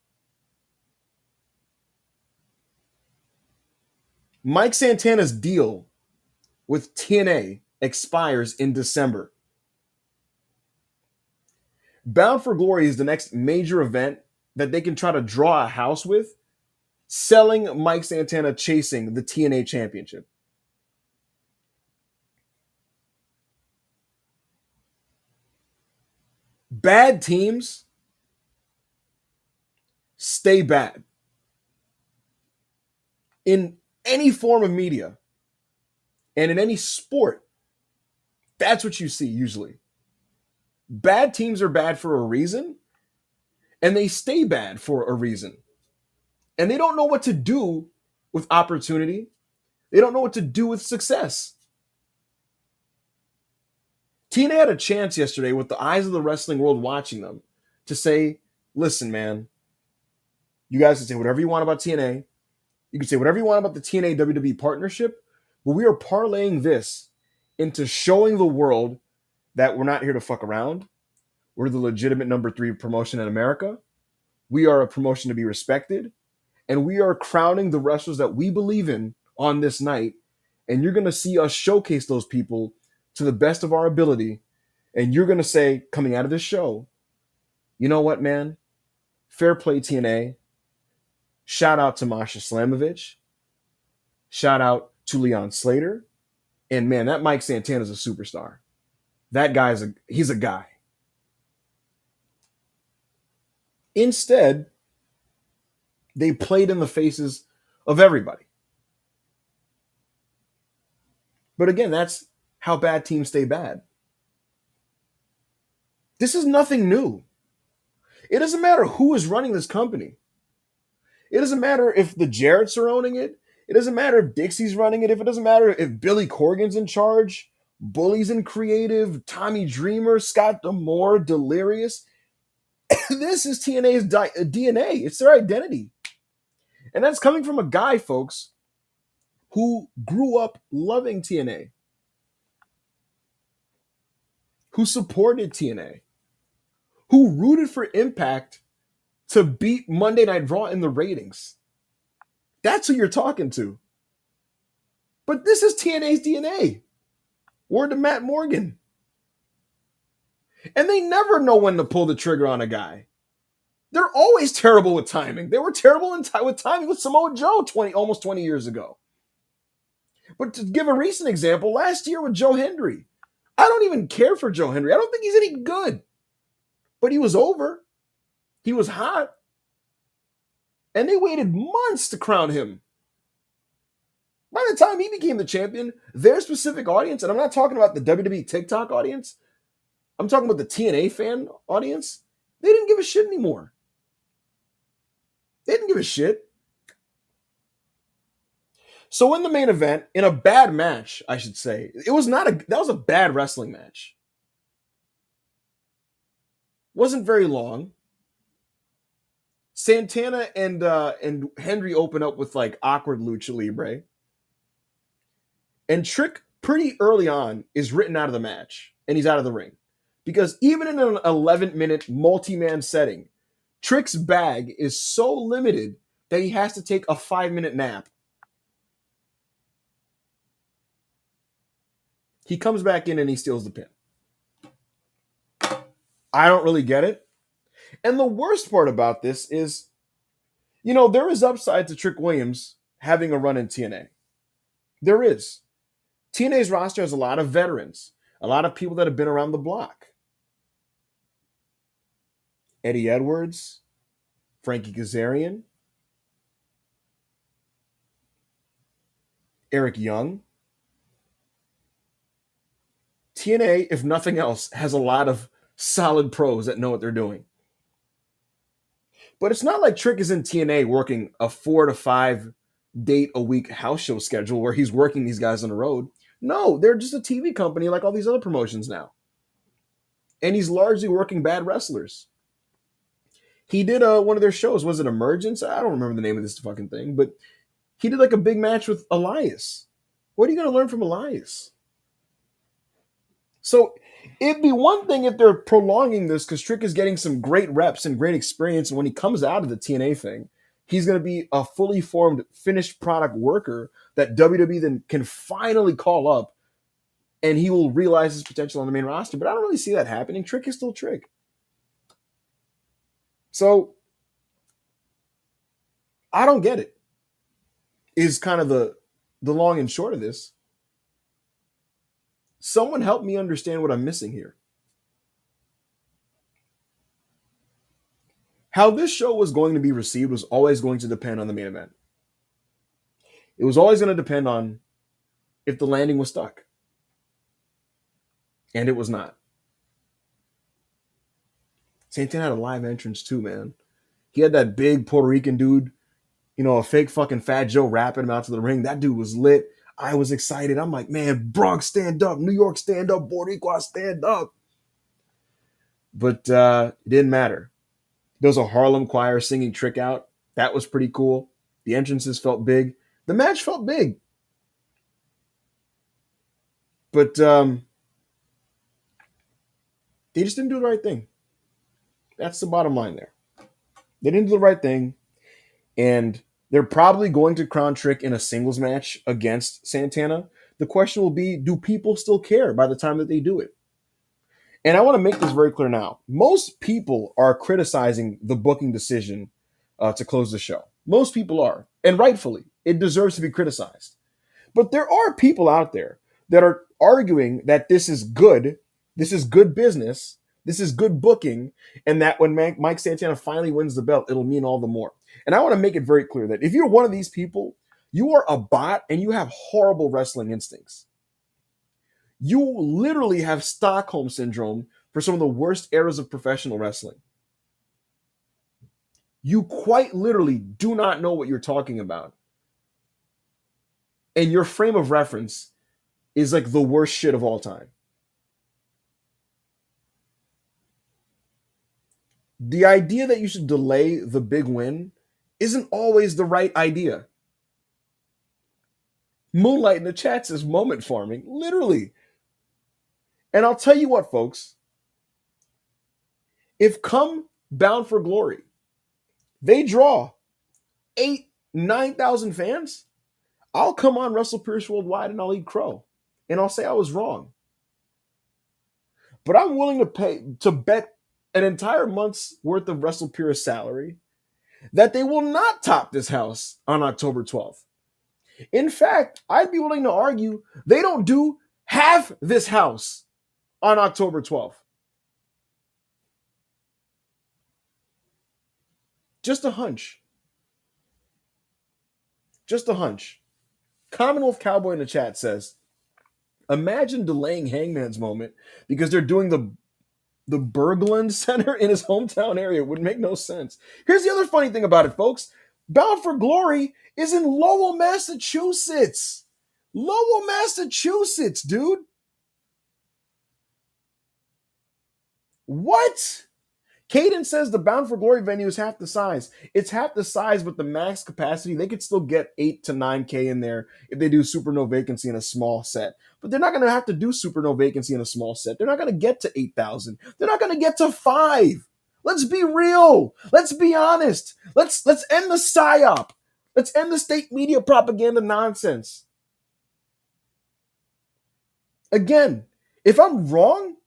Mike Santana's deal with TNA expires in December. Bound for Glory is the next major event that they can try to draw a house with, selling Mike Santana chasing the TNA championship. Bad teams stay bad in any form of media and in any sport. That's what you see usually. Bad teams are bad for a reason, and they stay bad for a reason. And they don't know what to do with opportunity. They don't know what to do with success. TNA had a chance yesterday with the eyes of the wrestling world watching them to say, listen, man, you guys can say whatever you want about TNA. You can say whatever you want about the TNA WWE partnership, but we are parlaying this into showing the world that we're not here to fuck around. We're the legitimate number 3 promotion in America. We are a promotion to be respected. And we are crowning the wrestlers that we believe in on this night. And you're going to see us showcase those people to the best of our ability. And you're going to say, coming out of this show, you know what, man? Fair play, TNA. Shout out to Masha Slamovich. Shout out to Leon Slater. And man, that Mike Santana is a superstar. That guy's he's a guy. Instead, they played in the faces of everybody. But again, that's how bad teams stay bad. This is nothing new. It doesn't matter who is running this company. It doesn't matter if the Jarretts are owning it. It doesn't matter if Dixie's running it. It doesn't matter if Billy Corgan's in charge, Bully's in creative, Tommy Dreamer, Scott D'Amore, Delirious. This is TNA's DNA. It's their identity. And that's coming from a guy, folks, who grew up loving TNA, who supported TNA, who rooted for Impact to beat Monday Night Raw in the ratings. That's who you're talking to. But this is TNA's DNA. Word to Matt Morgan. And they never know when to pull the trigger on a guy. They're always terrible with timing. They were terrible with timing with Samoa Joe almost 20 years ago. But to give a recent example, last year with Joe Hendry. I don't even care for Joe Hendry. I don't think he's any good. But he was over. He was hot. And they waited months to crown him. By the time he became the champion, their specific audience, and I'm not talking about the WWE TikTok audience, I'm talking about the TNA fan audience, they didn't give a shit anymore. They didn't give a shit. So in the main event, in a bad match, I should say, that was a bad wrestling match. Wasn't very long. Santana and Hendry open up with like awkward lucha libre. And Trick, pretty early on, is written out of the match. And he's out of the ring. Because even in an 11-minute multi-man setting, Trick's bag is so limited that he has to take a 5-minute nap. He comes back in and he steals the pin. I don't really get it. And the worst part about this is, there is upside to Trick Williams having a run in TNA. There is. TNA's roster has a lot of veterans, a lot of people that have been around the block. Eddie Edwards, Frankie Kazarian, Eric Young. TNA, if nothing else, has a lot of solid pros that know what they're doing. But it's not like Trick is in TNA working a 4 to 5 date a week house show schedule where he's working these guys on the road. No, they're just a TV company like all these other promotions now. And he's largely working bad wrestlers. He did one of their shows. Was it Emergence? I don't remember the name of this fucking thing, but he did like a big match with Elias. What are you going to learn from Elias? So it'd be one thing if they're prolonging this because Trick is getting some great reps and great experience. And when he comes out of the TNA thing, he's going to be a fully formed, finished product worker that WWE then can finally call up and he will realize his potential on the main roster. But I don't really see that happening. Trick is still Trick. So I don't get it, is kind of the long and short of this. Someone help me understand what I'm missing here. How this show was going to be received was always going to depend on the main event. It was always going to depend on if the landing was stuck. And it was not. Santana had a live entrance too, man. He had that big Puerto Rican dude, a fake fucking Fat Joe rapping him out to the ring. That dude was lit. I was excited. I'm like, man, Bronx stand up, New York stand up, Boricua stand up. But it didn't matter. There was a Harlem choir singing Trick out. That was pretty cool. The entrances felt big. The match felt big. But they just didn't do the right thing. That's the bottom line there. They didn't do the right thing. And they're probably going to crown Trick in a singles match against Santana. The question will be, do people still care by the time that they do it? And I want to make this very clear now. Most people are criticizing the booking decision to close the show. Most people are, and rightfully. It deserves to be criticized. But there are people out there that are arguing that this is good business, this is good booking, and that when Mike Santana finally wins the belt, it'll mean all the more. And I want to make it very clear that if you're one of these people, you are a bot and you have horrible wrestling instincts. You literally have Stockholm syndrome for some of the worst eras of professional wrestling. You quite literally do not know what you're talking about. And your frame of reference is like the worst shit of all time. The idea that you should delay the big win isn't always the right idea. Moonlight in the chat says moment farming, literally. And I'll tell you what, folks. If come Bound for Glory, they draw 9,000 fans, I'll come on WrestlePurists Worldwide and I'll eat crow. And I'll say I was wrong. But I'm willing to bet an entire month's worth of WrestlePurists salary that they will not top this house on October 12th. In fact, I'd be willing to argue they don't do half this house on October 12th. Just a hunch. Just a hunch. Commonwealth Cowboy in the chat says, imagine delaying Hangman's moment because they're doing the Berglund Center in his hometown area. It would make no sense. Here's the other funny thing about it, folks. Bound for Glory is in Lowell, Massachusetts. Lowell, Massachusetts, dude. What? Caden says the Bound for Glory venue is half the size. It's half the size, but the max capacity, they could still get 8 to 9K in there if they do Super No Vacancy in a small set. But they're not going to have to do Super No Vacancy in a small set. They're not going to get to 8,000. They're not going to get to 5. Let's be real. Let's be honest. Let's end the psyop. Let's end the state media propaganda nonsense. Again, if I'm wrong,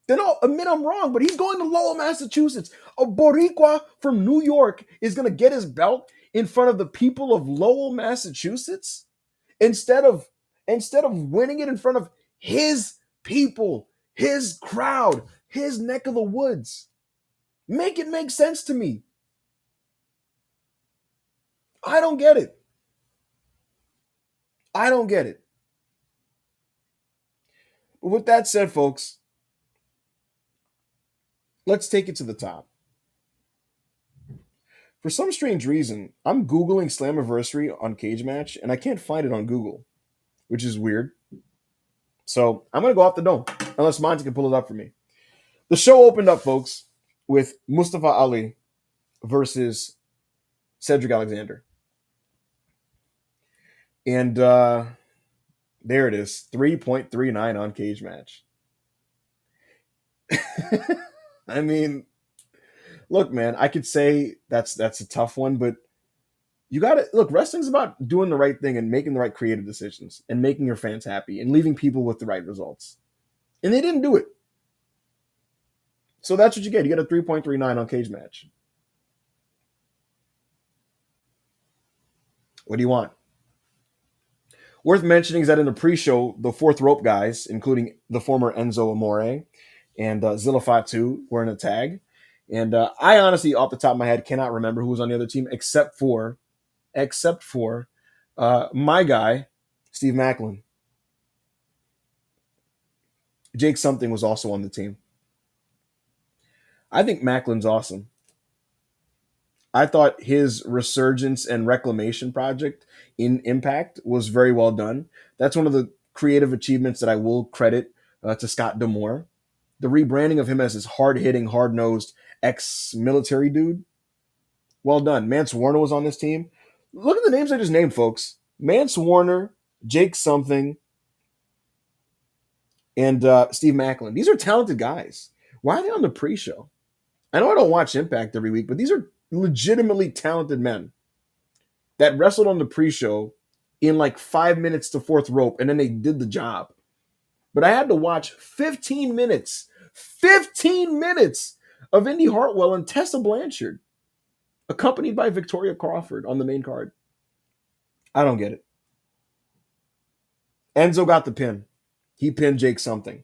then I'll admit I'm wrong, but he's going to Lowell, Massachusetts. A Boricua from New York is going to get his belt in front of the people of Lowell, Massachusetts, instead of winning it in front of his people, his crowd, his neck of the woods. Make it make sense to me. I don't get it. I don't get it. But with that said, folks, let's take it to the top. For some strange reason, I'm Googling Slammiversary on Cage Match, and I can't find it on Google, which is weird. So I'm going to go off the dome, unless Monty can pull it up for me. The show opened up, folks, with Mustafa Ali versus Cedric Alexander. And there it is, 3.39 on Cage Match. I mean, look, man, I could say that's a tough one, but you got to look. Wrestling's about doing the right thing and making the right creative decisions and making your fans happy and leaving people with the right results. And they didn't do it. So that's what you get. You get a 3.39 on Cage Match. What do you want? Worth mentioning is that in the pre-show, the fourth rope guys, including the former Enzo Amore and Zilla Fatu, were in a tag. And I honestly, off the top of my head, cannot remember who was on the other team except for my guy, Steve Macklin. Jake Something was also on the team. I think Macklin's awesome. I thought his resurgence and reclamation project in Impact was very well done. That's one of the creative achievements that I will credit to Scott D'Amore. The rebranding of him as his hard-hitting, hard-nosed ex-military dude. Well done. Mance Warner was on this team. Look at the names I just named, folks. Mance Warner, Jake Something, and Steve Macklin. These are talented guys. Why are they on the pre-show? I know I don't watch Impact every week, but these are legitimately talented men that wrestled on the pre-show in like 5 minutes to fourth rope, and then they did the job. But I had to watch 15 minutes of Indy Hartwell and Tessa Blanchard, accompanied by Victoria Crawford on the main card. I don't get it. Enzo got the pin. He pinned Jake Something.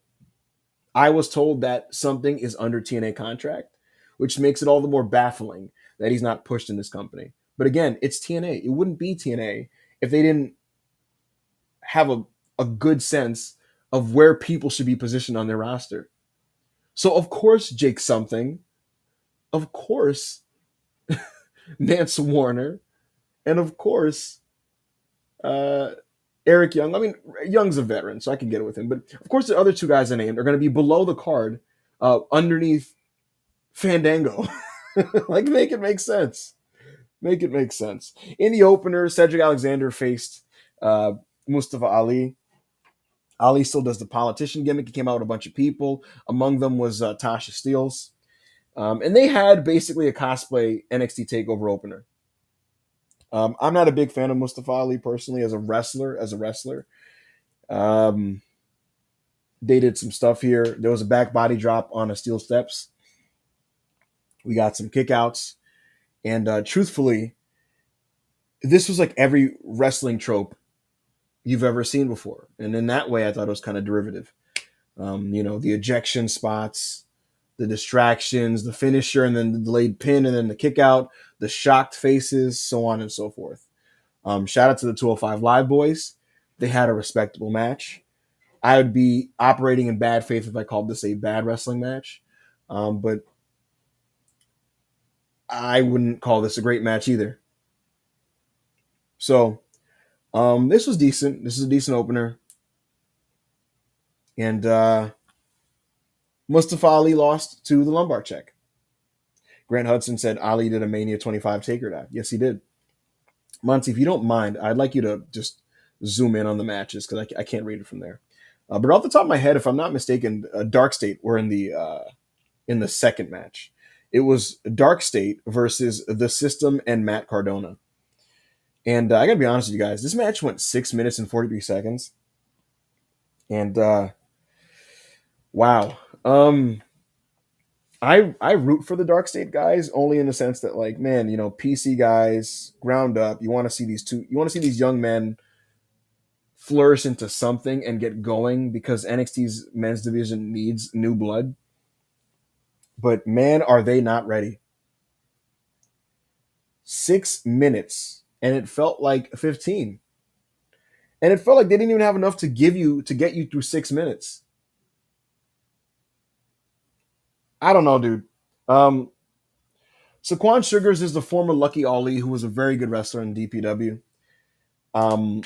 I was told that Something is under TNA contract, which makes it all the more baffling that he's not pushed in this company. But again, it's TNA. It wouldn't be TNA if they didn't have a good sense of where people should be positioned on their roster. So, of course, Jake Something, of course, Mance Warner, and of course, Eric Young. I mean, Young's a veteran, so I can get it with him. But of course, the other two guys I named are going to be below the card, underneath Fandango. Like, make it make sense. Make it make sense. In the opener, Cedric Alexander faced Mustafa Ali. Ali still does the politician gimmick. He came out with a bunch of people. Among them was Tasha Steelz. And they had basically a cosplay NXT TakeOver opener. I'm not a big fan of Mustafa Ali personally as a wrestler. They did some stuff here. There was a back body drop on a steel steps. We got some kickouts. And truthfully, this was like every wrestling trope you've ever seen before. And in that way, I thought it was kind of derivative. The ejection spots, the distractions, the finisher, and then the delayed pin, and then the kick out, the shocked faces, so on and so forth. Shout out to the 205 Live boys. They had a respectable match. I would be operating in bad faith if I called this a bad wrestling match. But I wouldn't call this a great match either. So this was decent. This is a decent opener. And Mustafa Ali lost to the lumbar check. Grant Hudson said Ali did a Mania 25 taker dive. Yes, he did. Monty, if you don't mind, I'd like you to just zoom in on the matches because I can't read it from there. But off the top of my head, if I'm not mistaken, Dark State were in the second match. It was Dark State versus the System and Matt Cardona. And I gotta be honest with you guys, this match went 6 minutes and 43 seconds. And wow, I root for the Dark State guys only in the sense that, like, man, PC guys, ground up. You want to see you want to see these young men flourish into something and get going because NXT's men's division needs new blood. But man, are they not ready? 6 minutes, and it felt like 15, and it felt like they didn't even have enough to give you to get you through 6 minutes. I don't know, dude. Um, Saquon Sugars is the former Lucky Ali, who was a very good wrestler in DPW. Um,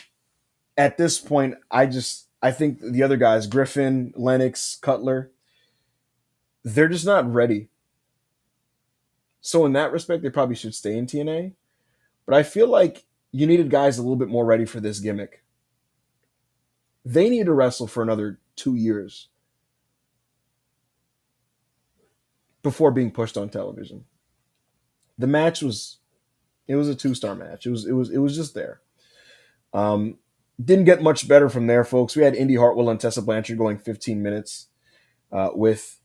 at this point, I think the other guys, Griffin, Lennox, Cutler, they're just not ready. So in that respect, they probably should stay in TNA. But I feel like you needed guys a little bit more ready for this gimmick. They need to wrestle for another 2 years before being pushed on television. The match was it was a 2-star match. It was just there. Um, didn't get much better from there, folks. We had Indy Hartwell and Tessa Blanchard going 15 minutes with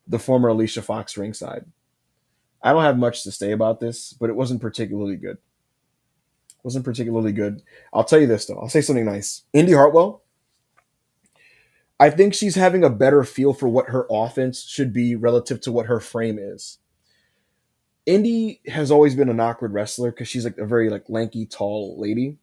the former Alicia Fox ringside. I don't have much to say about this, but it wasn't particularly good. Wasn't particularly good. I'll tell you this though. I'll say something nice. Indy Hartwell, I think she's having a better feel for what her offense should be relative to what her frame is. Indy has always been an awkward wrestler because she's like a very like lanky, tall lady.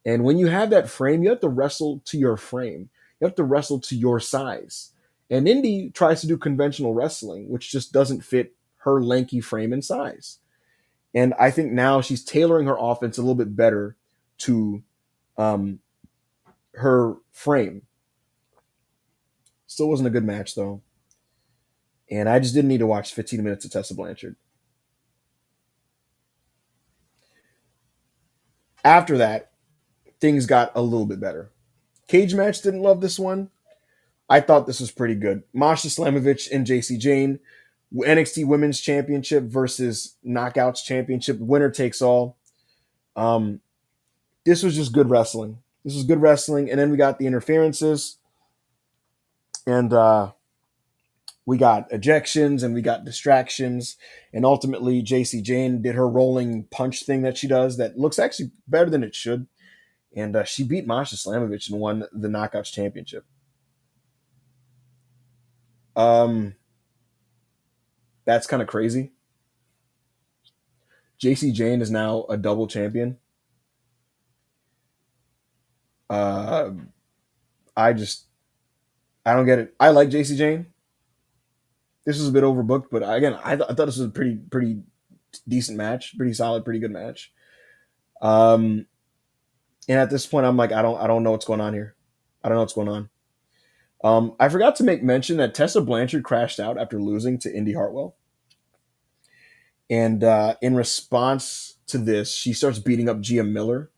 And when you have that frame, you have to wrestle to your frame. You have to wrestle to your size. And Indy tries to do conventional wrestling, which just doesn't fit her lanky frame and size. And I think now she's tailoring her offense a little bit better to um, her frame. Still wasn't a good match though. And I just didn't need to watch 15 minutes of Tessa Blanchard. After that, things got a little bit better. Cage match, didn't love this one. I thought this was pretty good. Masha Slamovich and JC Jane, NXT Women's Championship versus Knockouts Championship, winner takes all. Um, this was just good wrestling. This was good wrestling, and then we got the interferences, and we got ejections, and we got distractions, and ultimately JC Jane did her rolling punch thing that she does that looks actually better than it should, and she beat Masha Slamovich and won the Knockouts Championship. Um, that's kind of crazy. JC Jane is now a double champion. Uh, I just I don't get it. I like JC Jane. This was a bit overbooked, but again, I thought this was a pretty decent match, pretty solid, pretty good match. Um, and at this point, I'm like, I don't know what's going on here. I don't know what's going on. I forgot to make mention that Tessa Blanchard crashed out after losing to Indy Hartwell, and in response to this, she starts beating up Gia Miller.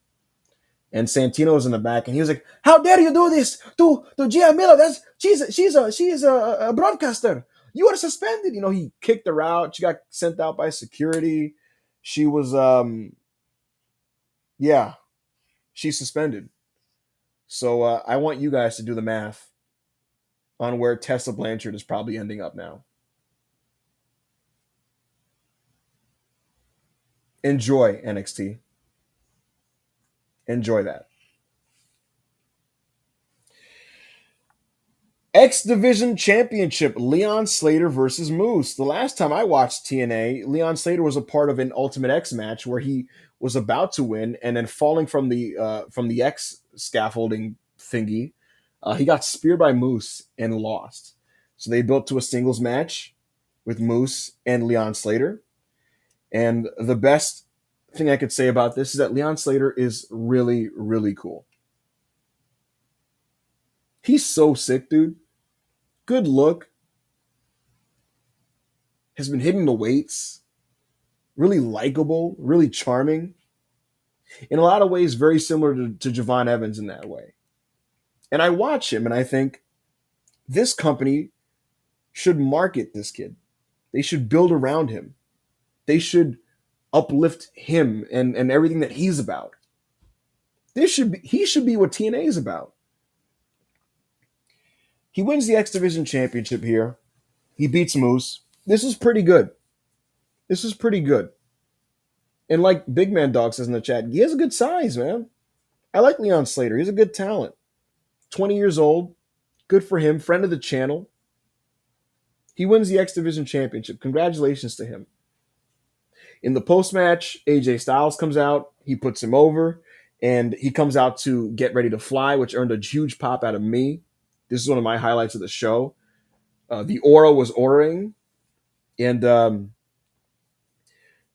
And Santino was in the back, and he was like, "How dare you do this to Gia Miller? That's she's a broadcaster. You are suspended." He kicked her out. She got sent out by security. She was yeah, she's suspended. So I want you guys to do the math on where Tessa Blanchard is probably ending up now. Enjoy NXT. Enjoy that. X Division Championship, Leon Slater versus Moose. The last time I watched TNA, Leon Slater was a part of an Ultimate X match where he was about to win, and then falling from the X scaffolding thingy, he got speared by Moose and lost. So they built to a singles match with Moose and Leon Slater. And the best thing I could say about this is that Leon Slater is really, really cool. He's so sick, dude. Good look, has been hitting the weights, really likable, really charming. In a lot of ways, very similar to Javon Evans in that way. And I watch him and I think this company should market this kid. They should build around him. They should uplift him and everything that he's about. He should be what TNA is about. He wins the X Division Championship here. He beats Moose. This is pretty good. This is pretty good. And like Big Man Dog says in the chat, he has a good size, man. I like Leon Slater. He's a good talent. 20 years old. Good for him. Friend of the channel. He wins the X Division Championship. Congratulations to him. In the post-match, AJ Styles comes out. He puts him over. And he comes out to Get Ready to Fly, which earned a huge pop out of me. This is one of my highlights of the show. The aura was auraing. And,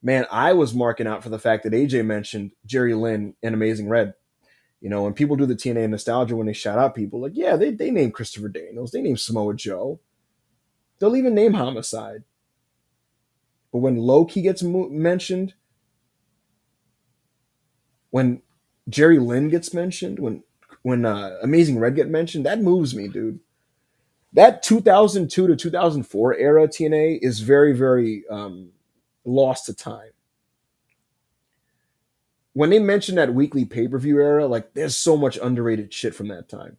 man, I was marking out for the fact that AJ mentioned Jerry Lynn and Amazing Red. You know, when people do the TNA nostalgia, when they shout out people, like, yeah, they name Christopher Daniels. They name Samoa Joe. They'll even name Homicide. But when Loki gets mentioned, when Jerry Lynn gets mentioned, when Amazing Red get mentioned, that moves me, dude. That 2002 to 2004 era TNA is very, very lost to time. When they mention that weekly pay-per-view era, like there's so much underrated shit from that time.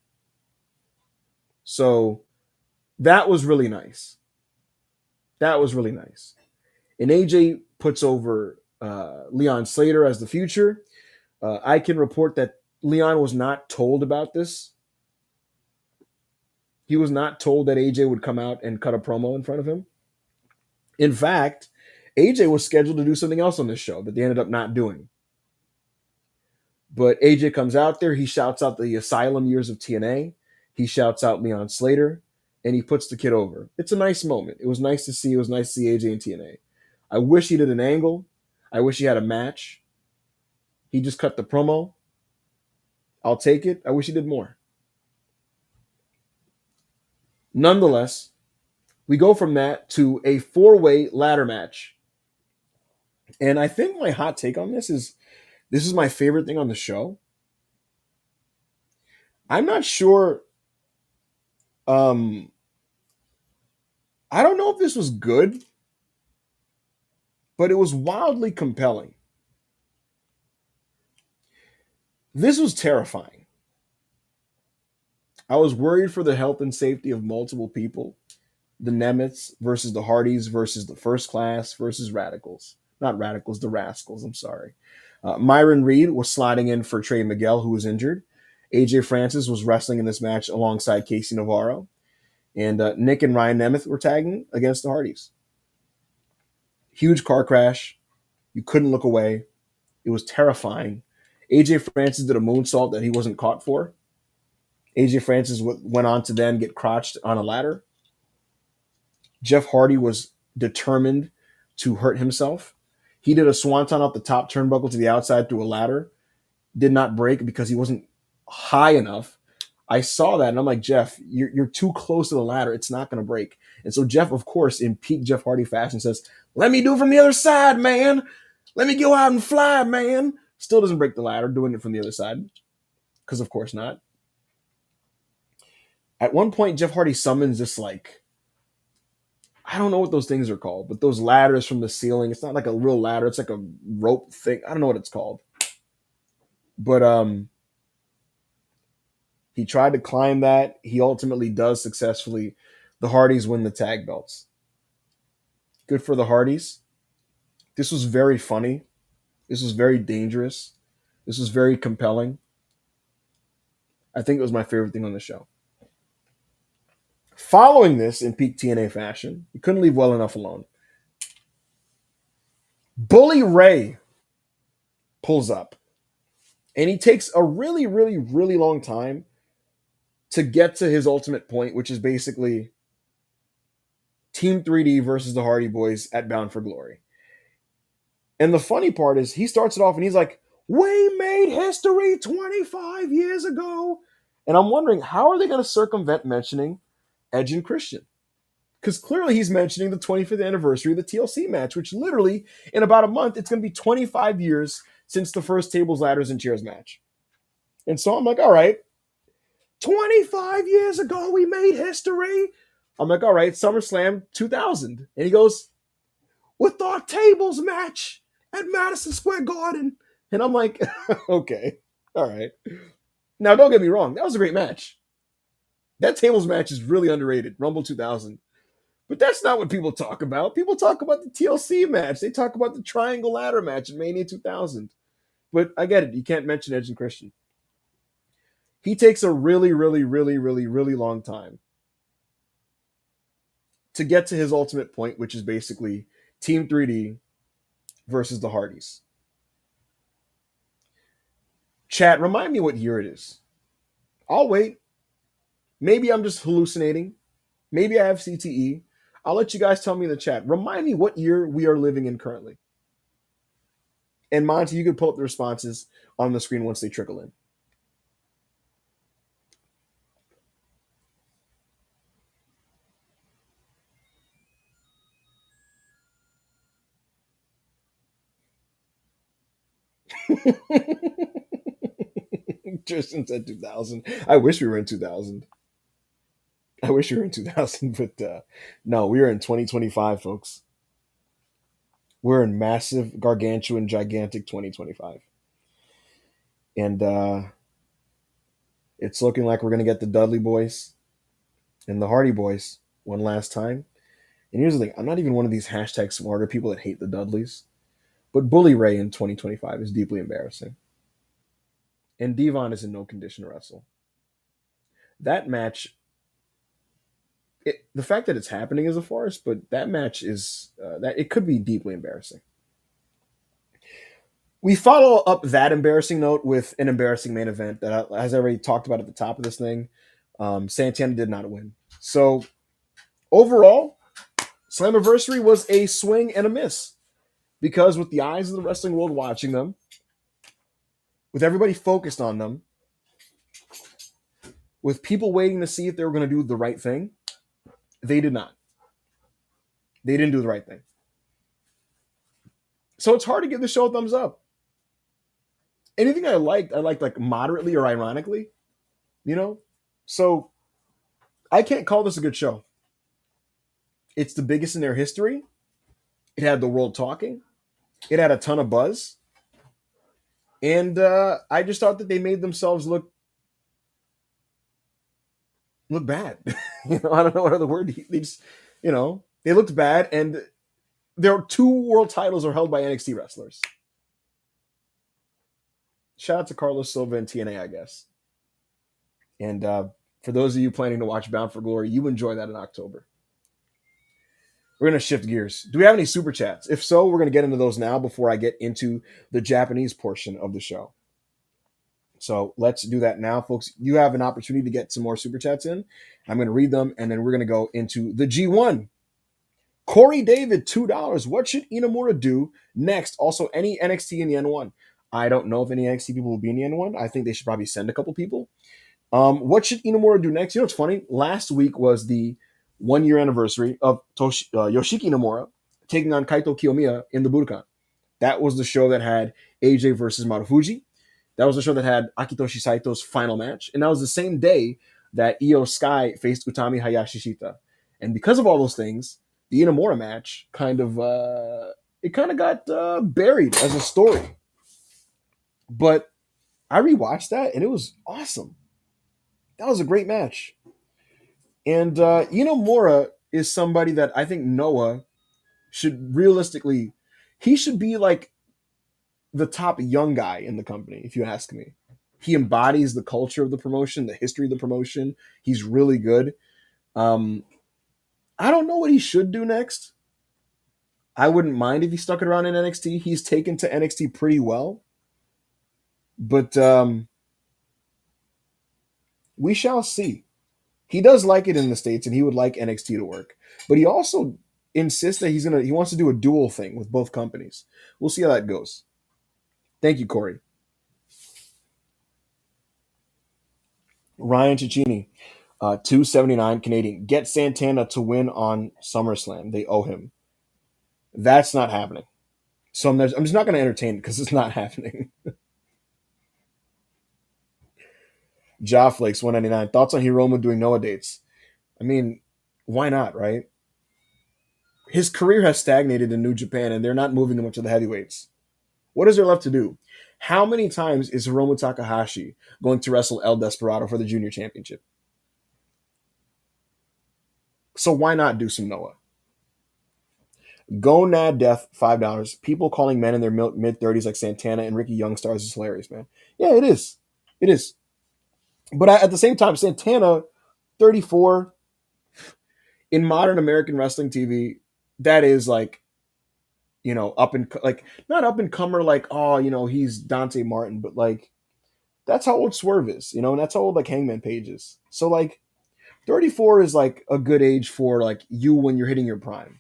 So that was really nice. That was really nice. And AJ puts over Leon Slater as the future. I can report that Leon was not told about this. He was not told that AJ would come out and cut a promo in front of him. In fact, AJ was scheduled to do something else on this show that they ended up not doing. But AJ comes out there. He shouts out the Asylum years of TNA. He shouts out Leon Slater. And he puts the kid over. It's a nice moment. It was nice to see. It was nice to see AJ in TNA. I wish he did an angle. I wish he had a match. He just cut the promo. I'll take it. I wish he did more. Nonetheless, we go from that to a 4-way ladder match. And I think my hot take on this is my favorite thing on the show. I'm not sure. I don't know if this was good, but it was wildly compelling. This was terrifying. I was worried for the health and safety of multiple people. The Nemeths versus the Hardys versus the First Class versus Radicals. Not Radicals, the Rascals, I'm sorry. Myron Reed was sliding in for Trey Miguel, who was injured. AJ Francis was wrestling in this match alongside Casey Navarro. And Nick and Ryan Nemeth were tagging against the Hardys. Huge car crash. You couldn't look away. It was terrifying. AJ Francis did a moonsault that he wasn't caught for. AJ Francis went on to then get crotched on a ladder. Jeff Hardy was determined to hurt himself. He did a swanton off the top turnbuckle to the outside through a ladder. Did not break because he wasn't high enough. I saw that and I'm like, Jeff, you're too close to the ladder. It's not going to break. And so Jeff, of course, in peak Jeff Hardy fashion says, let me do it from the other side, man. Let me go out and fly, man. Still doesn't break the ladder, doing it from the other side. Because of course not. At one point, Jeff Hardy summons this like, I don't know what those things are called, but those ladders from the ceiling. It's not like a real ladder. It's like a rope thing. I don't know what it's called. But he tried to climb that. He ultimately does successfully. The Hardys win the tag belts. Good for the Hardys. This was very funny. This was very dangerous. This was very compelling. I think it was my favorite thing on the show. Following this in peak TNA fashion, you couldn't leave well enough alone. Bully Ray pulls up. And he takes a really, really, really long time to get to his ultimate point, which is basically Team 3D versus the Hardy Boys at Bound for Glory. And the funny part is he starts it off and he's like, we made history 25 years ago. And I'm wondering, how are they going to circumvent mentioning Edge and Christian? because clearly he's mentioning the 25th anniversary of the TLC match, which literally in about a month, it's going to be 25 years since the first tables, ladders, and chairs match. And so I'm like, all right, 25 years ago, we made history. I'm like, all right, SummerSlam 2000. And he goes, with our tables match at Madison Square Garden. And I'm like, okay, all right. Now, don't get me wrong, that was a great match. That tables match is really underrated, Rumble 2000. But that's not what people talk about. People talk about the TLC match. They talk about the Triangle Ladder match in Mania 2000. But I get it. You can't mention Edge and Christian. He takes a really, really, really, really, really long time to get to his ultimate point, which is basically Team 3D versus the Hardys. Chat, remind me what year it is. I'll wait. Maybe I'm just hallucinating. Maybe I have CTE. I'll let you guys tell me in the chat. Remind me what year we are living in currently. And Monty, you can pull up the responses on the screen once they trickle in. Tristan said 2000. I wish we were in 2000. I wish we were in 2000, but no, we are in 2025, folks. We're in massive, gargantuan, gigantic 2025. And it's looking like we're going to get the Dudley boys and the Hardy boys one last time. And here's the thing, I'm not even one of these hashtag smarter people that hate the Dudleys, but Bully Ray in 2025 is deeply embarrassing. And Devon is in no condition to wrestle. That match, the fact that it's happening is a farce, but that match is that it could be deeply embarrassing. We follow up that embarrassing note with an embarrassing main event that, as I already talked about at the top of this thing, Santana did not win. So overall, Slammiversary was a swing and a miss because with the eyes of the wrestling world watching them, with everybody focused on them, with people waiting to see if they were going to do the right thing, they did not. They didn't do the right thing. So it's hard to give the show a thumbs up. Anything I liked like moderately or ironically, you know? So I can't call this a good show. It's the biggest in their history. It had the world talking. It had a ton of buzz. And I just thought that they made themselves look bad. I don't know what other word. They just, they looked bad. And their 2 world titles are held by NXT wrestlers. Shout out to Carlos Silva and TNA, I guess. And for those of you planning to watch Bound for Glory, you enjoy that in October. We're going to shift gears. Do we have any super chats? If so, we're going to get into those now before I get into the Japanese portion of the show. So let's do that now, folks. You have an opportunity to get some more super chats in. I'm going to read them, and then we're going to go into the G1. Corey David, $2. What should Inamura do next? Also, any NXT in the N1? I don't know if any NXT people will be in the N1. I think they should probably send a couple people. What should Inamura do next? You know what's funny? Last week was the 1-year anniversary of Yoshiki Inamura taking on Kaito Kiyomiya in the Budokan. That was the show that had AJ versus Marufuji. That was the show that had Akitoshi Saito's final match. And that was the same day that Io Sky faced Utami Hayashishita. And because of all those things, the Inamura match kind of got buried as a story. But I rewatched that, and it was awesome. That was a great match. And Inamura is somebody that I think Noah should realistically, he should be like the top young guy in the company, if you ask me. He embodies the culture of the promotion, the history of the promotion. He's really good. I don't know what he should do next. I wouldn't mind if he stuck it around in NXT. He's taken to NXT pretty well. But we shall see. He does like it in the States, and he would like NXT to work. But he also insists that he wants to do a dual thing with both companies. We'll see how that goes. Thank you, Corey. Ryan Cicchini. $279 Canadian. Get Santana to win on SummerSlam. They owe him. That's not happening. So I'm just not going to entertain it because it's not happening. Jaw Flakes 199. Thoughts on Hiromu doing Noah dates? I mean, why not, right? His career has stagnated in New Japan and they're not moving him up to the heavyweights. What is there left to do? How many times is Hiromu Takahashi going to wrestle El Desperado for the junior championship? So why not do some Noah? Gonad Death, $5. People calling men in their mid 30s like Santana and Ricky Young stars is hilarious, man. Yeah, it is. It is. But at the same time, Santana, 34, in modern American wrestling TV, that is like, up and like, not up and comer, like, oh, he's Dante Martin, but like, that's how old Swerve is, and that's how old like Hangman Page is. So like, 34 is like a good age for like you when you're hitting your prime.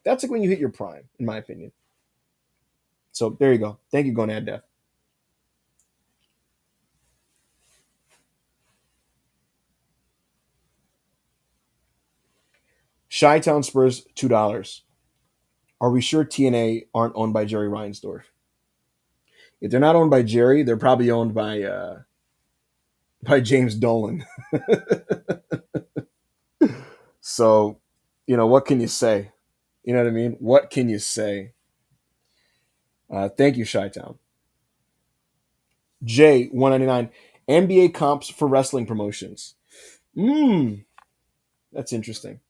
That's like when you hit your prime, in my opinion. So there you go. Thank you, Gonad Death. Chi-Town Spurs, $2. Are we sure TNA aren't owned by Jerry Reinsdorf? If they're not owned by Jerry, they're probably owned by James Dolan. So, what can you say? You know what I mean? What can you say? Thank you, Chi-Town. J 199. NBA comps for wrestling promotions. That's interesting.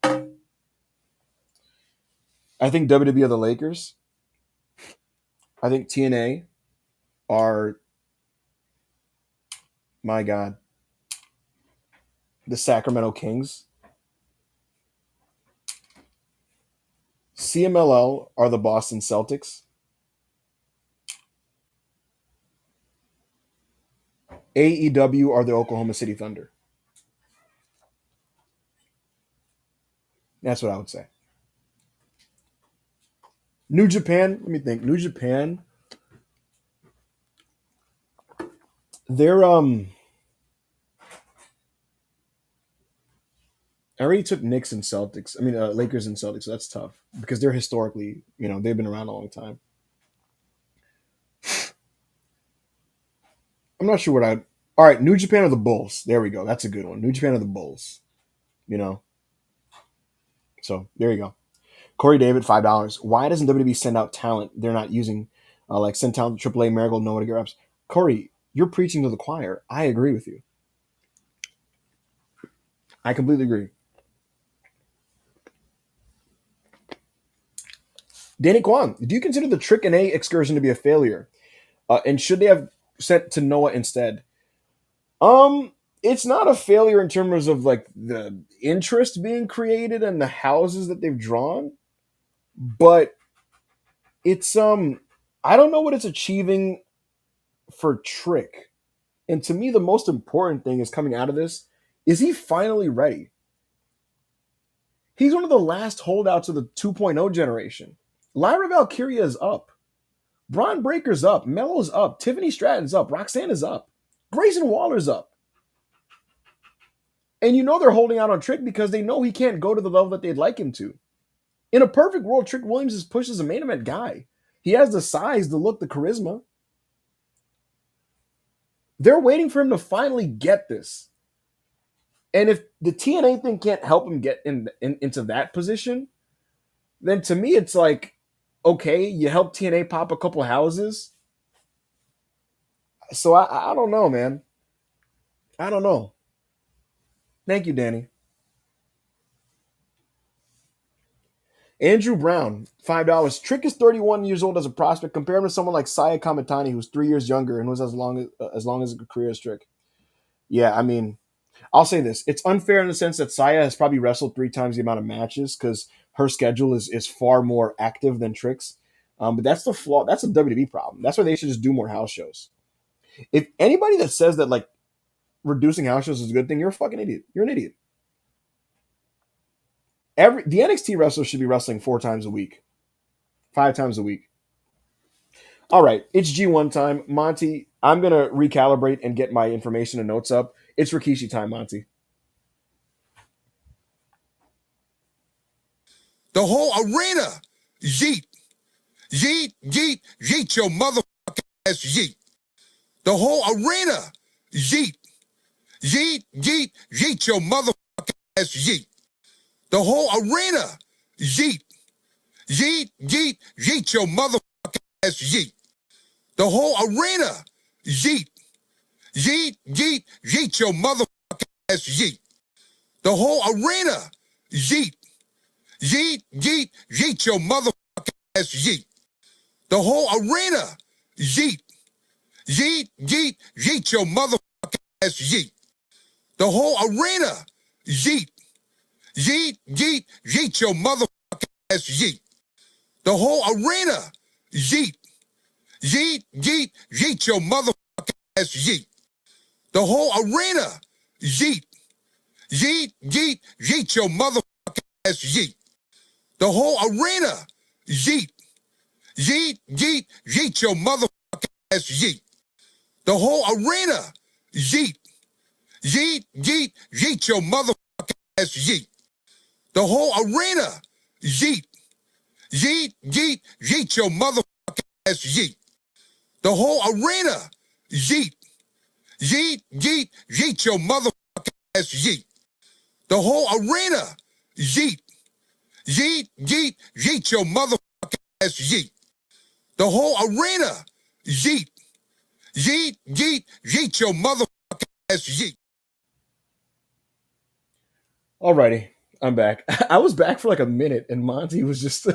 I think WWE are the Lakers. I think TNA are, my God, the Sacramento Kings. CMLL are the Boston Celtics. AEW are the Oklahoma City Thunder. That's what I would say. New Japan, let me think. New Japan, they're I already took Knicks and Celtics. I mean, Lakers and Celtics. So that's tough because they're historically, they've been around a long time. I'm not sure what I. All right, New Japan are the Bulls. There we go. That's a good one. New Japan are the Bulls. You know. So there you go. Corey David, $5. Why doesn't WWE send out talent they're not using, like send talent to AAA, Marigold, Noah to get reps? Corey, you're preaching to the choir. I agree with you. I completely agree. Danny Kwong, do you consider the Trick and A excursion to be a failure? And should they have sent to Noah instead? It's not a failure in terms of like the interest being created and the houses that they've drawn, but it's I don't know what it's achieving for Trick. And to me, the most important thing is coming out of this is he finally ready? He's one of the last holdouts of the 2.0 generation. Lyra Valkyria is up. Braun Breaker's up. Mello's up. Tiffany Stratton's up. Roxanne is up. Grayson Waller's up. And they're holding out on Trick because they know he can't go to the level that they'd like him to. In a perfect world, Trick Williams is pushed as a main event guy. He has the size, the look, the charisma. They're waiting for him to finally get this. And if the TNA thing can't help him get into that position, then to me it's like, okay, you help TNA pop a couple houses. So I don't know, man. I don't know. Thank you, Danny. Andrew Brown, $5. Trick is 31 years old as a prospect. Compare him to someone like Saya Kamitani, who's 3 years younger and was as long as a career as Trick. Yeah, I mean, I'll say this: it's unfair in the sense that Saya has probably wrestled 3 times the amount of matches because her schedule is far more active than Trick's. But that's the flaw. That's a WWE problem. That's why they should just do more house shows. If anybody that says that like reducing house shows is a good thing, you're a fucking idiot. You're an idiot. The NXT wrestlers should be wrestling 4 times a week, 5 times a week. All right, it's G1 time. Monty, I'm going to recalibrate and get my information and notes up. It's Rikishi time, Monty. The whole arena. Yeet. Yeet, yeet, yeet your motherfucking ass yeet. The whole arena. Yeet. Yeet, yeet, yeet your motherfucking ass yeet. The whole arena. Yeet. Yeet, yeet, yeet your motherfucking ass yeet. The whole arena. Yeet. Yeet, yeet, yeet your motherfucking ass yeet. The whole arena. Yeet. Yeet, yeet, yeet your motherfucking ass yeet. The whole arena. Yeet. Yeet, yeet, yeet your motherfucking ass yeet. The whole arena. Yeet. Yeet, yeet, yeet your motherfucking ass yeet. The whole arena. Yeet. Yeet, yeet, yeet your motherfucking ass yeet. The whole arena. Yeet. Yeet, yeet, yeet your motherfucking ass yeet. The whole arena. Yeet. Yeet, yeet, yeet your motherfucking ass yeet. The whole arena. Yeet. Yeet, yeet, yeet your motherfucking ass yeet. The whole arena. Yeet. Yeet, yeet, yeet your motherfucking ass yeet. The whole arena. Yeet. Yeet, yeet, yeet your motherfucking ass yeet. The whole arena. Yeet. Yeet, yeet, yeet your motherfucking ass yeet. The whole arena. Yeet. Yeet, yeet, yeet your motherfucking ass yeet. Alrighty, I'm back. I was back for like a minute, and Monty was just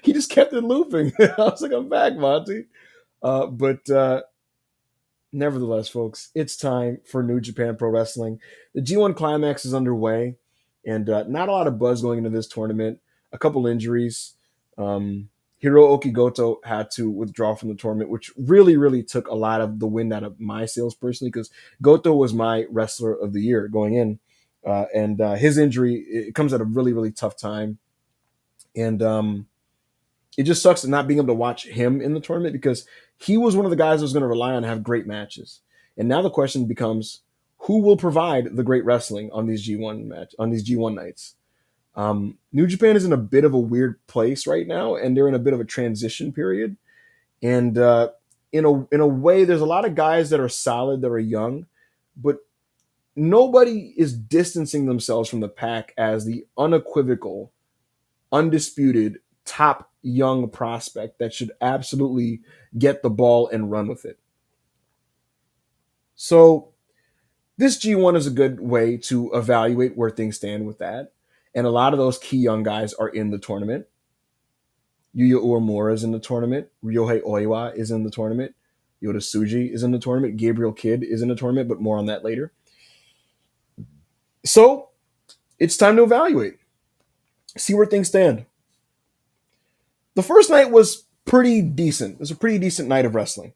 he just kept it looping. I was like, I'm back, Monty. But nevertheless, folks, it's time for New Japan Pro Wrestling. The G1 Climax is underway, and not a lot of buzz going into this tournament. A couple injuries. Hiro Okigoto had to withdraw from the tournament, which really, really took a lot of the wind out of my sails personally, because Goto was my wrestler of the year going in. And his injury, it comes at a really, really tough time. And it just sucks not being able to watch him in the tournament, because he was one of the guys I was going to rely on to have great matches. And now the question becomes, who will provide the great wrestling on these G1 nights? New Japan is in a bit of a weird place right now, and they're in a bit of a transition period. And in a way, there's a lot of guys that are solid, that are young, but nobody is distancing themselves from the pack as the unequivocal, undisputed top young prospect that should absolutely get the ball and run with it. So this G1 is a good way to evaluate where things stand with that. And a lot of those key young guys are in the tournament. Yuya Uemura is in the tournament. Ryohei Oiwa is in the tournament. Yota Tsuji is in the tournament. Gabriel Kidd is in the tournament, but more on that later. So it's time to evaluate, see where things stand. The first night was pretty decent. It was a pretty decent night of wrestling.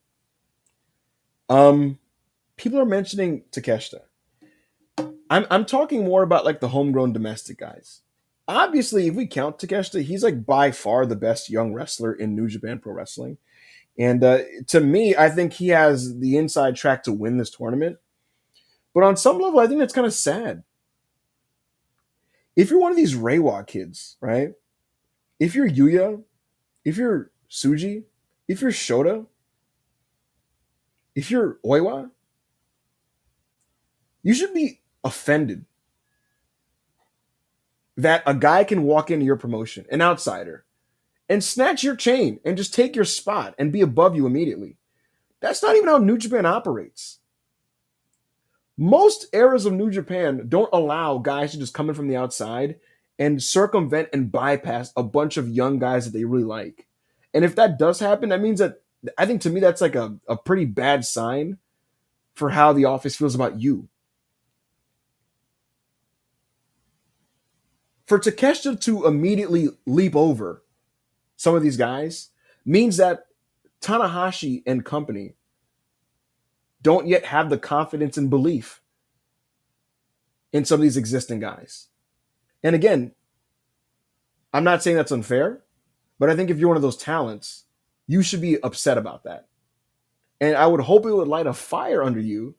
People are mentioning Takeshita. I'm talking more about like the homegrown domestic guys. Obviously, if we count Takeshita, he's like by far the best young wrestler in New Japan Pro Wrestling. And to me, I think he has the inside track to win this tournament. But on some level, I think that's kind of sad. If you're one of these Reiwa kids, right? If you're Yuya, if you're Tsuji, if you're Shota, if you're Oiwa, you should be offended that a guy can walk into your promotion, an outsider, and snatch your chain and just take your spot and be above you immediately. That's not even how New Japan operates. Most eras of New Japan don't allow guys to just come in from the outside and circumvent and bypass a bunch of young guys that they really like. And if that does happen, that means that, I think to me, that's like a pretty bad sign for how the office feels about you. For Takeshita to immediately leap over some of these guys means that Tanahashi and company don't yet have the confidence and belief in some of these existing guys. And again, I'm not saying that's unfair, but I think if you're one of those talents, you should be upset about that. And I would hope it would light a fire under you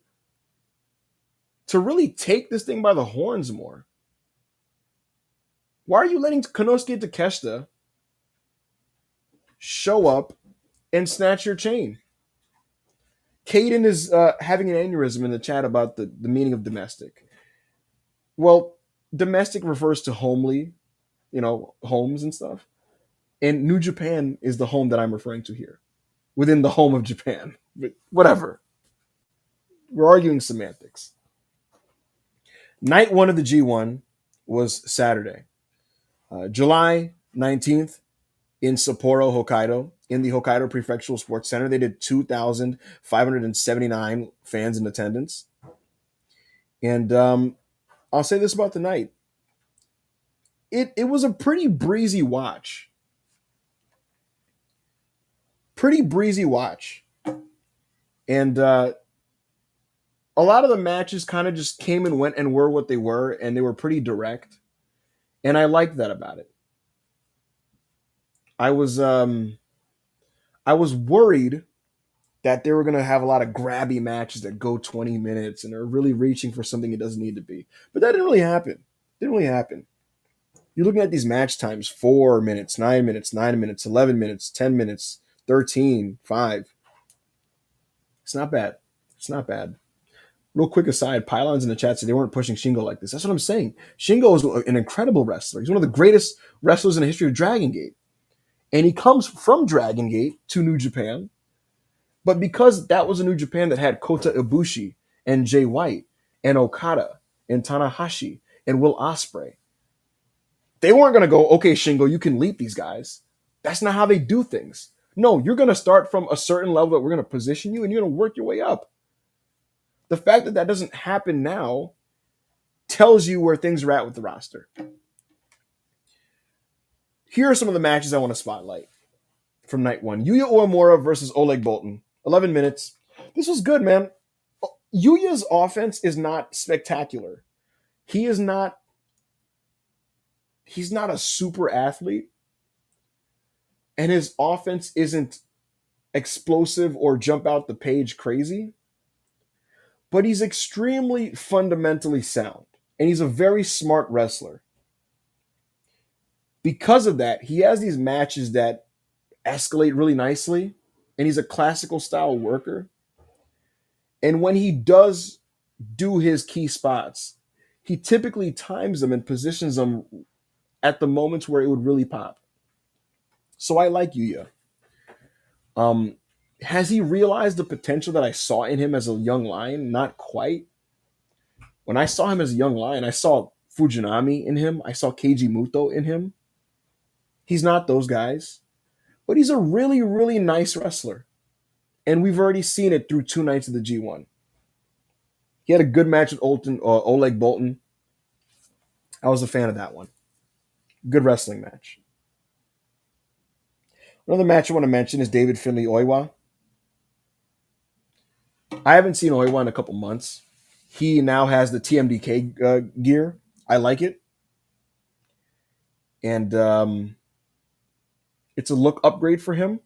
to really take this thing by the horns more. Why are you letting Konosuke Takeshita show up and snatch your chain? Caden is having an aneurysm in the chat about the meaning of domestic. Well, domestic refers to homely, homes and stuff. And New Japan is the home that I'm referring to here, within the home of Japan. But whatever. We're arguing semantics. Night one of the G1 was Saturday, July 19th in Sapporo, Hokkaido, in the Hokkaido Prefectural Sports Center. They did 2,579 fans in attendance. And I'll say this about the night. It was a pretty breezy watch. Pretty breezy watch. And a lot of the matches kind of just came and went and were what they were, and they were pretty direct. And I liked that about it. I was worried that they were going to have a lot of grabby matches that go 20 minutes and are really reaching for something it doesn't need to be. But that didn't really happen. Didn't really happen. You're looking at these match times: 4 minutes, 9 minutes, 9 minutes, 11 minutes, 10 minutes, 13, 5. It's not bad. It's not bad. Real quick aside, Pylons in the chat said they weren't pushing Shingo like this. That's what I'm saying. Shingo is an incredible wrestler. He's one of the greatest wrestlers in the history of Dragon Gate. And he comes from Dragon Gate to New Japan. But because that was a New Japan that had Kota Ibushi and Jay White and Okada and Tanahashi and Will Ospreay, they weren't going to go, okay, Shingo, you can leap these guys. That's not how they do things. No, you're going to start from a certain level that we're going to position you, and you're going to work your way up. The fact that that doesn't happen now tells you where things are at with the roster. Here are some of the matches I want to spotlight from night one. Yuya Uemura versus Oleg Boltin. 11 minutes. This was good, man. Yuya's offense is not spectacular. He's not a super athlete, and his offense isn't explosive or jump out the page crazy, but he's extremely fundamentally sound, and he's a very smart wrestler. Because of that, he has these matches that escalate really nicely, and he's a classical style worker. And when he does do his key spots, he typically times them and positions them at the moments where it would really pop. So I like Yuya. Has he realized the potential that I saw in him as a young lion? Not quite. When I saw him as a young lion, I saw Fujinami in him. I saw Keiji Muto in him. He's not those guys, but he's a really, really nice wrestler. And we've already seen it through 2 nights of the G1. He had a good match with Oleg Boltin. I was a fan of that one. Good wrestling match. Another match I want to mention is David Finlay Oiwa. I haven't seen Oiwa in a couple months. He now has the TMDK gear. I like it. And it's a look upgrade for him.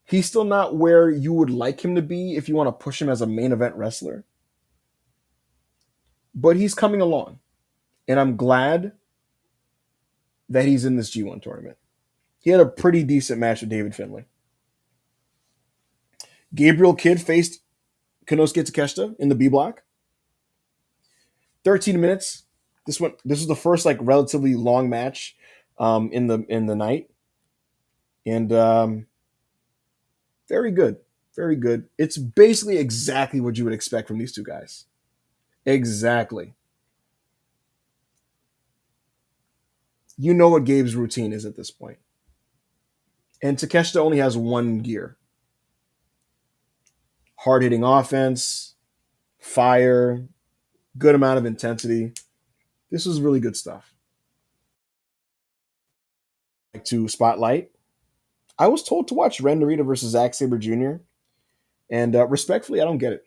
He's still not where you would like him to be if you want to push him as a main event wrestler. But he's coming along. And I'm glad that he's in this G1 tournament. He had a pretty decent match with David Finlay. Gabriel Kidd faced Konosuke Takeshita in the B block. 13 minutes. This was the first relatively long match in the night. And very good. Very good. It's basically exactly what you would expect from these two guys. Exactly. You know what Gabe's routine is at this point. And Takeshita only has one gear. Hard-hitting offense, fire, good amount of intensity. This was really good stuff. To spotlight, I was told to watch Ren Narita versus Zack Sabre Jr. And respectfully, I don't get it.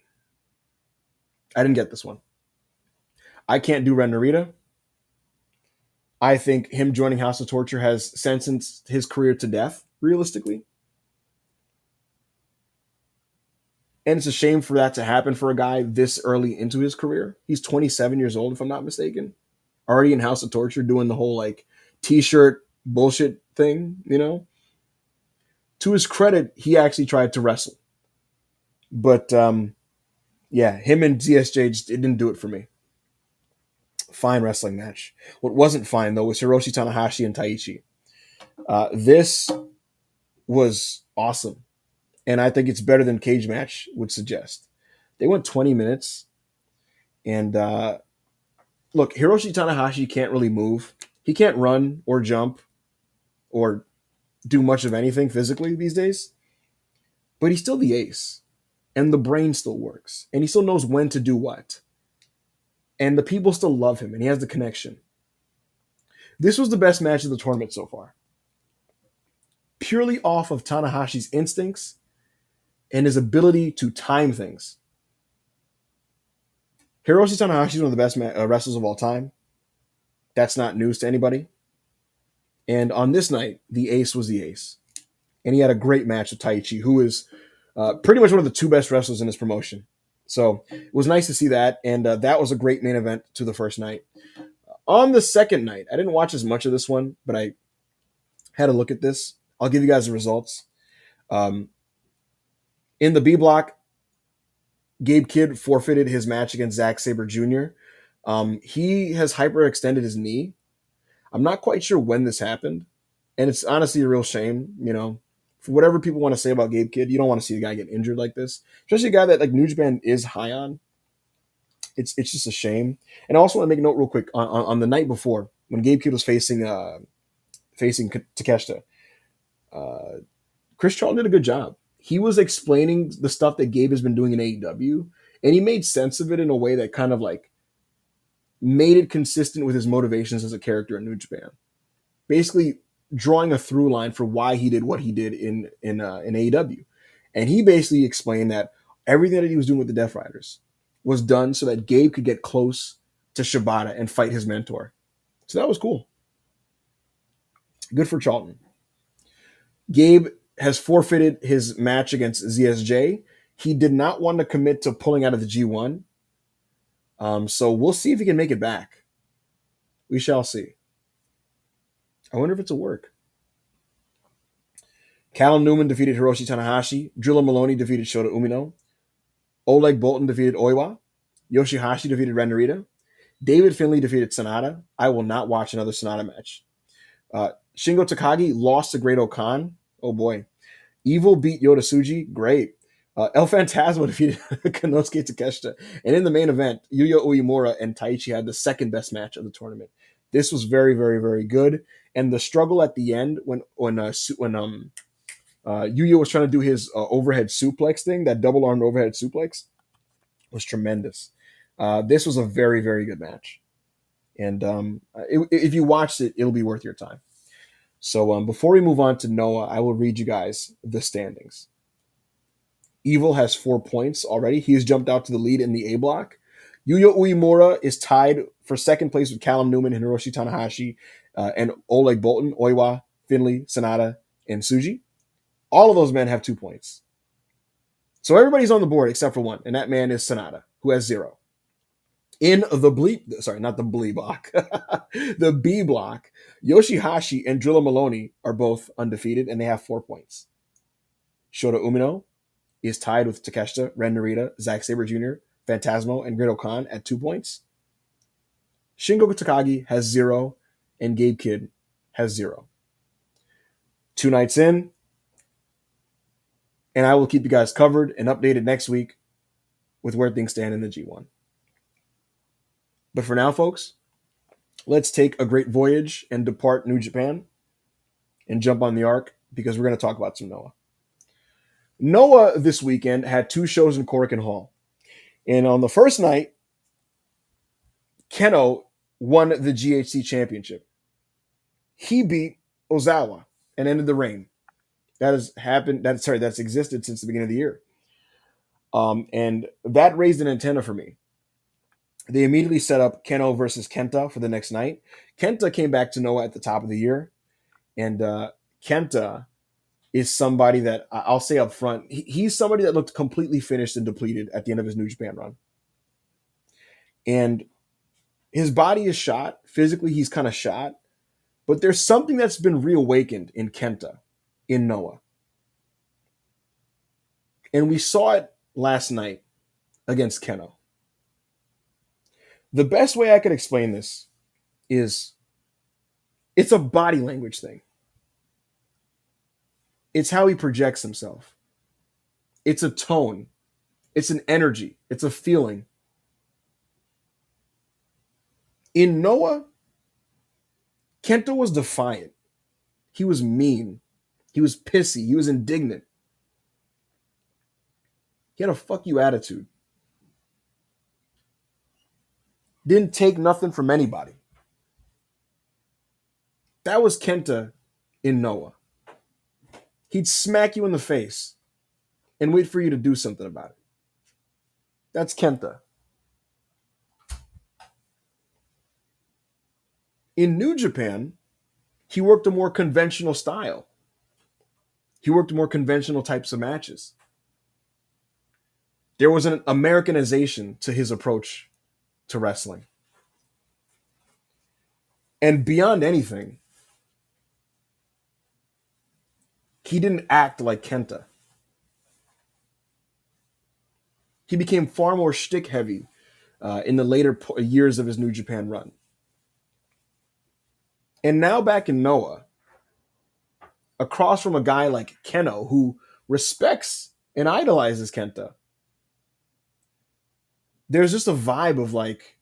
I didn't get this one. I can't do Ren Narita. I think him joining House of Torture has sentenced his career to death, realistically. And it's a shame for that to happen for a guy this early into his career. He's 27 years old, if I'm not mistaken. already in House of Torture doing the whole like t-shirt bullshit thing, you know. To his credit, he actually tried to wrestle. But yeah, him and ZSJ just it didn't do it for me. Fine wrestling match. What wasn't fine though was Hiroshi Tanahashi and Taichi. This was awesome, and I think it's better than cage match would suggest. They went 20 minutes, and look, Hiroshi Tanahashi can't really move. He can't run or jump or do much of anything physically these days, but he's still the ace, and the brain still works, and he still knows when to do what, and the people still love him, and he has the connection. This was the best match of the tournament so far, purely off of Tanahashi's instincts and his ability to time things. Hiroshi Tanahashi is one of the best wrestlers of all time. That's not news to anybody. And on this night, the ace was the ace. And he had a great match with Taichi, who is pretty much one of the two best wrestlers in this promotion. So it was nice to see that. And that was a great main event to the first night. On the second night, I didn't watch as much of this one, but I had a look at this. I'll give you guys the results. In the B block, Gabe Kidd forfeited his match against Zack Sabre Jr. He has hyperextended his knee. I'm not quite sure when this happened, and it's honestly a real shame. You know, for whatever people want to say about Gabe Kidd, you don't want to see a guy get injured like this, especially a guy that like New Japan is high on. It's just a shame. And I also want to make a note real quick on the night before when Gabe Kidd was facing Takeshita. Chris Charlton did a good job. He was explaining the stuff that Gabe has been doing in AEW, and he made sense of it in a way that kind of like made it consistent with his motivations as a character in New Japan. Basically, drawing a through line for why he did what he did in AEW, and he basically explained that everything that he was doing with the Death Riders was done so that Gabe could get close to Shibata and fight his mentor. So that was cool. Good for Charlton. Gabe has forfeited his match against ZSJ. He did not want to commit to pulling out of the G1. So we'll see if he can make it back. We shall see. I wonder if it's a work. Callum Newman defeated Hiroshi Tanahashi. Drilla Maloney defeated Shota Umino. Oleg Bolton defeated Oiwa. Yoshihashi defeated Ren Narita. David Finlay defeated Sonata. I will not watch another Sonata match. Shingo Takagi lost to Great Khan. Oh boy. Evil beat Yota Tsuji. Great. El Phantasmo defeated Konosuke Takeshita. And in the main event, Yuya Uemura and Taichi had the second best match of the tournament. This was very, very, very good. And the struggle at the end when Yuya was trying to do his overhead suplex thing, that double-armed overhead suplex, was tremendous. This was a very, very good match. And if you watched it, it'll be worth your time. So before we move on to Noah, I will read you guys the standings. Evil has 4 points already. He has jumped out to the lead in the A block. Yuya Uemura is tied for second place with Callum Newman and Hiroshi Tanahashi and Oleg Bolton, Oiwa, Finlay, Sonata, and Tsuji. All of those men have 2 points. So everybody's on the board except for one, and that man is Sonata, who has 0. In the not the B block, the B block, Yoshihashi and Drilla Maloney are both undefeated, and they have 4 points. Shota Umino is tied with Takeshita, Ren Narita, Zack Sabre Jr., Phantasmo, and Great Khan at 2 points. Shingo Takagi has 0, and Gabe Kidd has 0. 2 nights in, and I will keep you guys covered and updated next week with where things stand in the G1. But for now, folks, let's take a great voyage and depart New Japan and jump on the Ark because we're going to talk about some Noah. Noah this weekend had 2 shows in Korakuen Hall. And on the first night, Keno won the GHC championship. He beat Ozawa and ended the reign. That has happened. That's existed since the beginning of the year. And that raised an antenna for me. They immediately set up Keno versus Kenta for the next night. Kenta came back to Noah at the top of the year. And Kenta is somebody that I'll say up front, he's somebody that looked completely finished and depleted at the end of his New Japan run. And His body is shot. Physically, he's kind of shot. But there's something that's been reawakened in Kenta, in Noah. And we saw it last night against Keno. The best way I could explain this is it's a body language thing. It's how he projects himself. It's a tone. It's an energy. It's a feeling. In Noah, Kenta was defiant. He was mean. He was pissy. He was indignant. He had a fuck you attitude. Didn't take nothing from anybody. That was Kenta in Noah. He'd smack you in the face and wait for you to do something about it. That's Kenta. In New Japan, he worked a more conventional style. He worked more conventional types of matches. There was an Americanization to his approach to wrestling. And beyond anything, he didn't act like Kenta. He became far more shtick heavy in the later years of his New Japan run. And now back in Noah, across from a guy like Keno, who respects and idolizes Kenta, there's just a vibe of like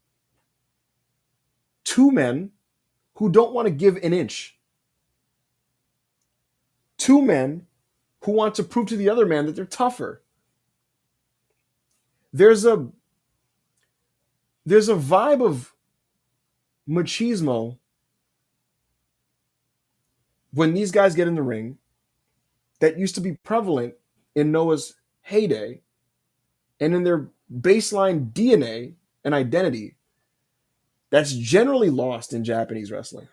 two men who don't want to give an inch. Two men who want to prove to the other man that they're tougher. There's a vibe of machismo when these guys get in the ring that used to be prevalent in Noah's heyday and in their baseline DNA and identity that's generally lost in Japanese wrestling.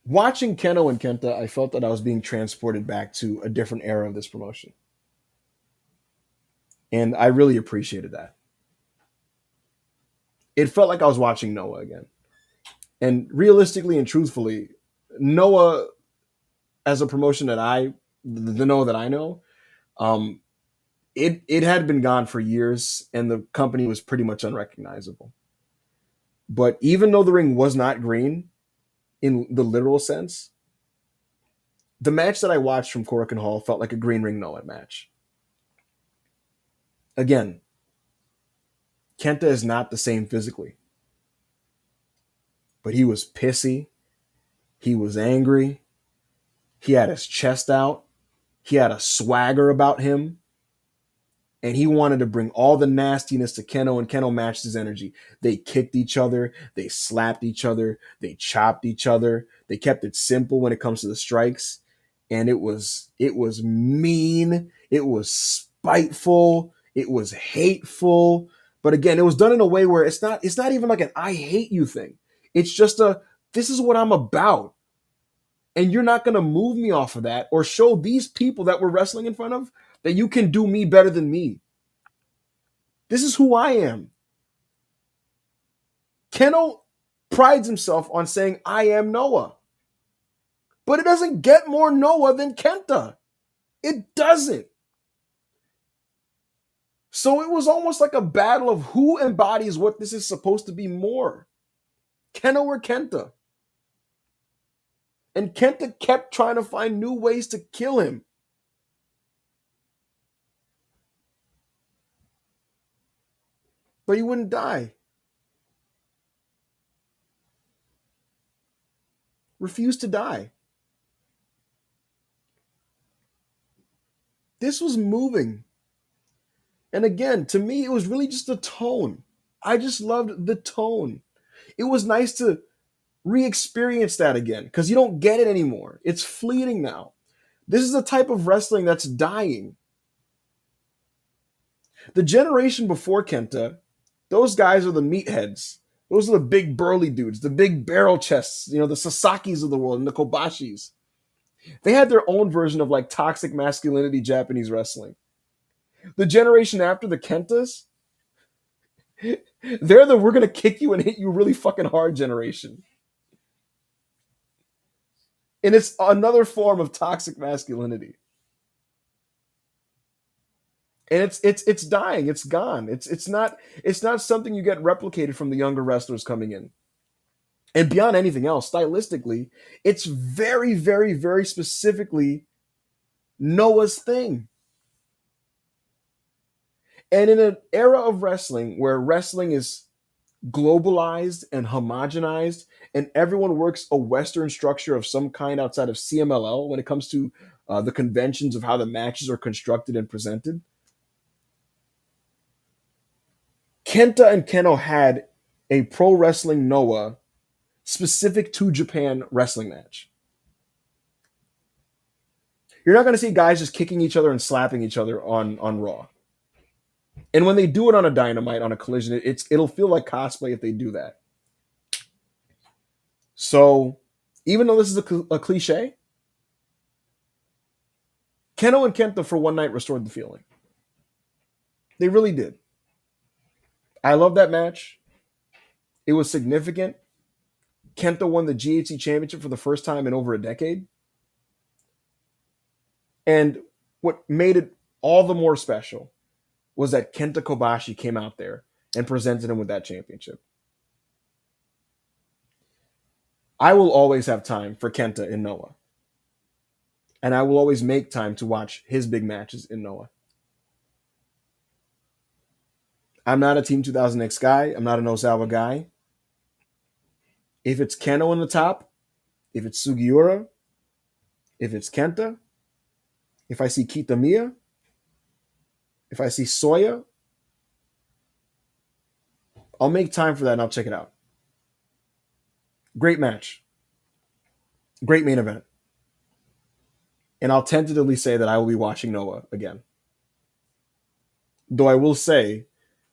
Watching Keno and Kenta, I felt that I was being transported back to a different era of this promotion. And I really appreciated that. It felt like I was watching Noah again. And realistically and truthfully, Noah, as a promotion the Noah that I know, it had been gone for years and the company was pretty much unrecognizable. But even though the ring was not green in the literal sense, the match that I watched from Korakuen Hall felt like a green ring Noah match. Again, Kenta is not the same physically. But he was pissy. He was angry. He had his chest out. He had a swagger about him. And he wanted to bring all the nastiness to Keno, and Keno matched his energy. They kicked each other. They slapped each other. They chopped each other. They kept it simple when it comes to the strikes. And it was mean. It was spiteful. It was hateful. But again, it was done in a way where it's not even like an I hate you thing. It's just this is what I'm about. And you're not going to move me off of that or show these people that we're wrestling in front of that you can do me better than me. This is who I am. Keno prides himself on saying, I am Noah. But it doesn't get more Noah than Kenta. It doesn't. So it was almost like a battle of who embodies what this is supposed to be more. Keno or Kenta. And Kenta kept trying to find new ways to kill him. But he wouldn't die. Refused to die. This was moving. And again, to me, it was really just the tone. I just loved the tone. It was nice to re-experience that again because you don't get it anymore. It's fleeting now. This is a type of wrestling that's dying. The generation before Kenta, those guys are the meatheads. Those are the big burly dudes, the big barrel chests, the Sasakis of the world and the Kobashis. They had their own version of like toxic masculinity Japanese wrestling. The generation after the Kentas, they're the we're gonna kick you and hit you really fucking hard generation. And it's another form of toxic masculinity. And it's dying, it's gone. It's not something you get replicated from the younger wrestlers coming in. And beyond anything else, stylistically, it's very, very, very specifically Noah's thing. And in an era of wrestling where wrestling is globalized and homogenized, and everyone works a Western structure of some kind outside of CMLL when it comes to the conventions of how the matches are constructed and presented, Kenta and Keno had a pro wrestling Noah specific to Japan wrestling match. You're not going to see guys just kicking each other and slapping each other on Raw. And when they do it on a Dynamite, on a Collision, it'll feel like cosplay if they do that. So, even though this is a cliche, Keno and Kenta for one night restored the feeling. They really did. I love that match. It was significant. Kenta won the GHC Championship for the first time in over a decade. And what made it all the more special was that Kenta Kobashi came out there and presented him with that championship. I will always have time for Kenta in Noah. And I will always make time to watch his big matches in Noah. I'm not a Team 2000X guy. I'm not an Ozawa guy. If it's Keno in the top, if it's Sugiura, if it's Kenta, if I see Kitamiya, if I see Soya, I'll make time for that and I'll check it out. Great match. Great main event. And I'll tentatively say that I will be watching Noah again. Though I will say,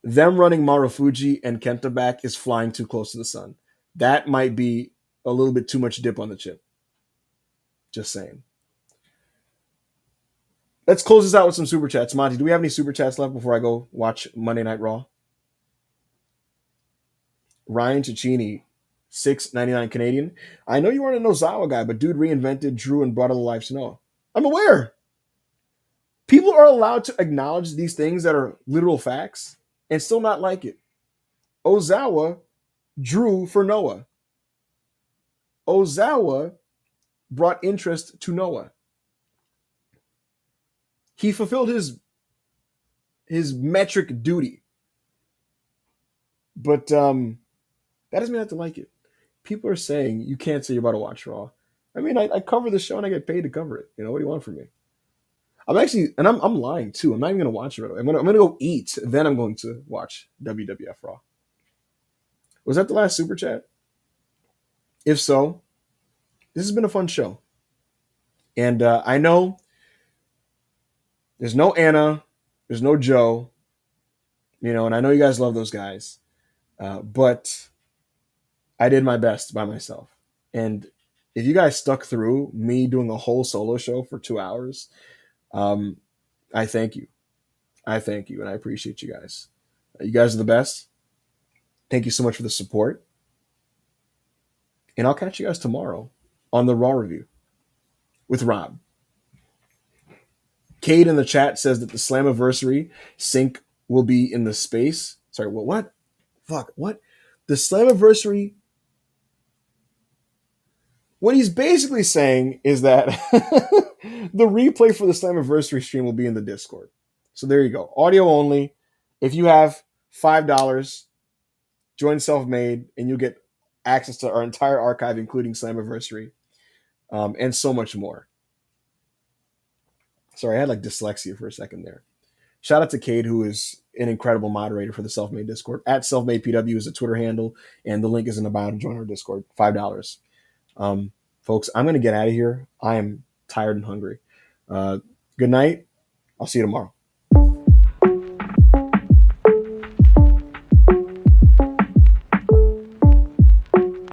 them running Marufuji and Kenta back is flying too close to the sun. That might be a little bit too much dip on the chip. Just saying. Let's close this out with some super chats. Monty, do we have any super chats left before I go watch Monday Night Raw? Ryan Cicchini, $6.99 Canadian. I know you weren't a Nozawa guy, but dude reinvented Drew and brought to life Snow. I'm aware. People are allowed to acknowledge these things that are literal facts and still not like it. Ozawa drew for Noah. Ozawa brought interest to Noah. He fulfilled his metric duty. But that doesn't mean I have to like it. People are saying you can't say you're about to watch Raw. I mean, I cover the show and I get paid to cover it. You know, what do you want from me? I'm actually, and I'm lying too. I'm not even going to watch it right away. I'm gonna go eat, then I'm going to watch WWF Raw. Was that the last super chat? If so, this has been a fun show. And I know there's no Anna, there's no Joe, you know, and I know you guys love those guys, but I did my best by myself. And if you guys stuck through me doing a whole solo show for 2 hours, I thank you. I thank you, and I appreciate you guys. You guys are the best. Thank you so much for the support. And I'll catch you guys tomorrow on the Raw review with Rob. Cade in the chat says that the Slammiversary sync will be in the space. Sorry, what? Fuck, what? The Slammiversary. What he's basically saying is that the replay for the Slammiversary stream will be in the Discord. So there you go. Audio only. If you have $5, join Self-Made, and you'll get access to our entire archive, including Slammiversary, and so much more. Sorry, I had like dyslexia for a second there. Shout out to Cade, who is an incredible moderator for the Self-Made Discord. At SelfMadePW is a Twitter handle, and the link is in the bio to join our Discord. $5. Folks, I'm going to get out of here. I am tired and hungry. Good night. I'll see you tomorrow.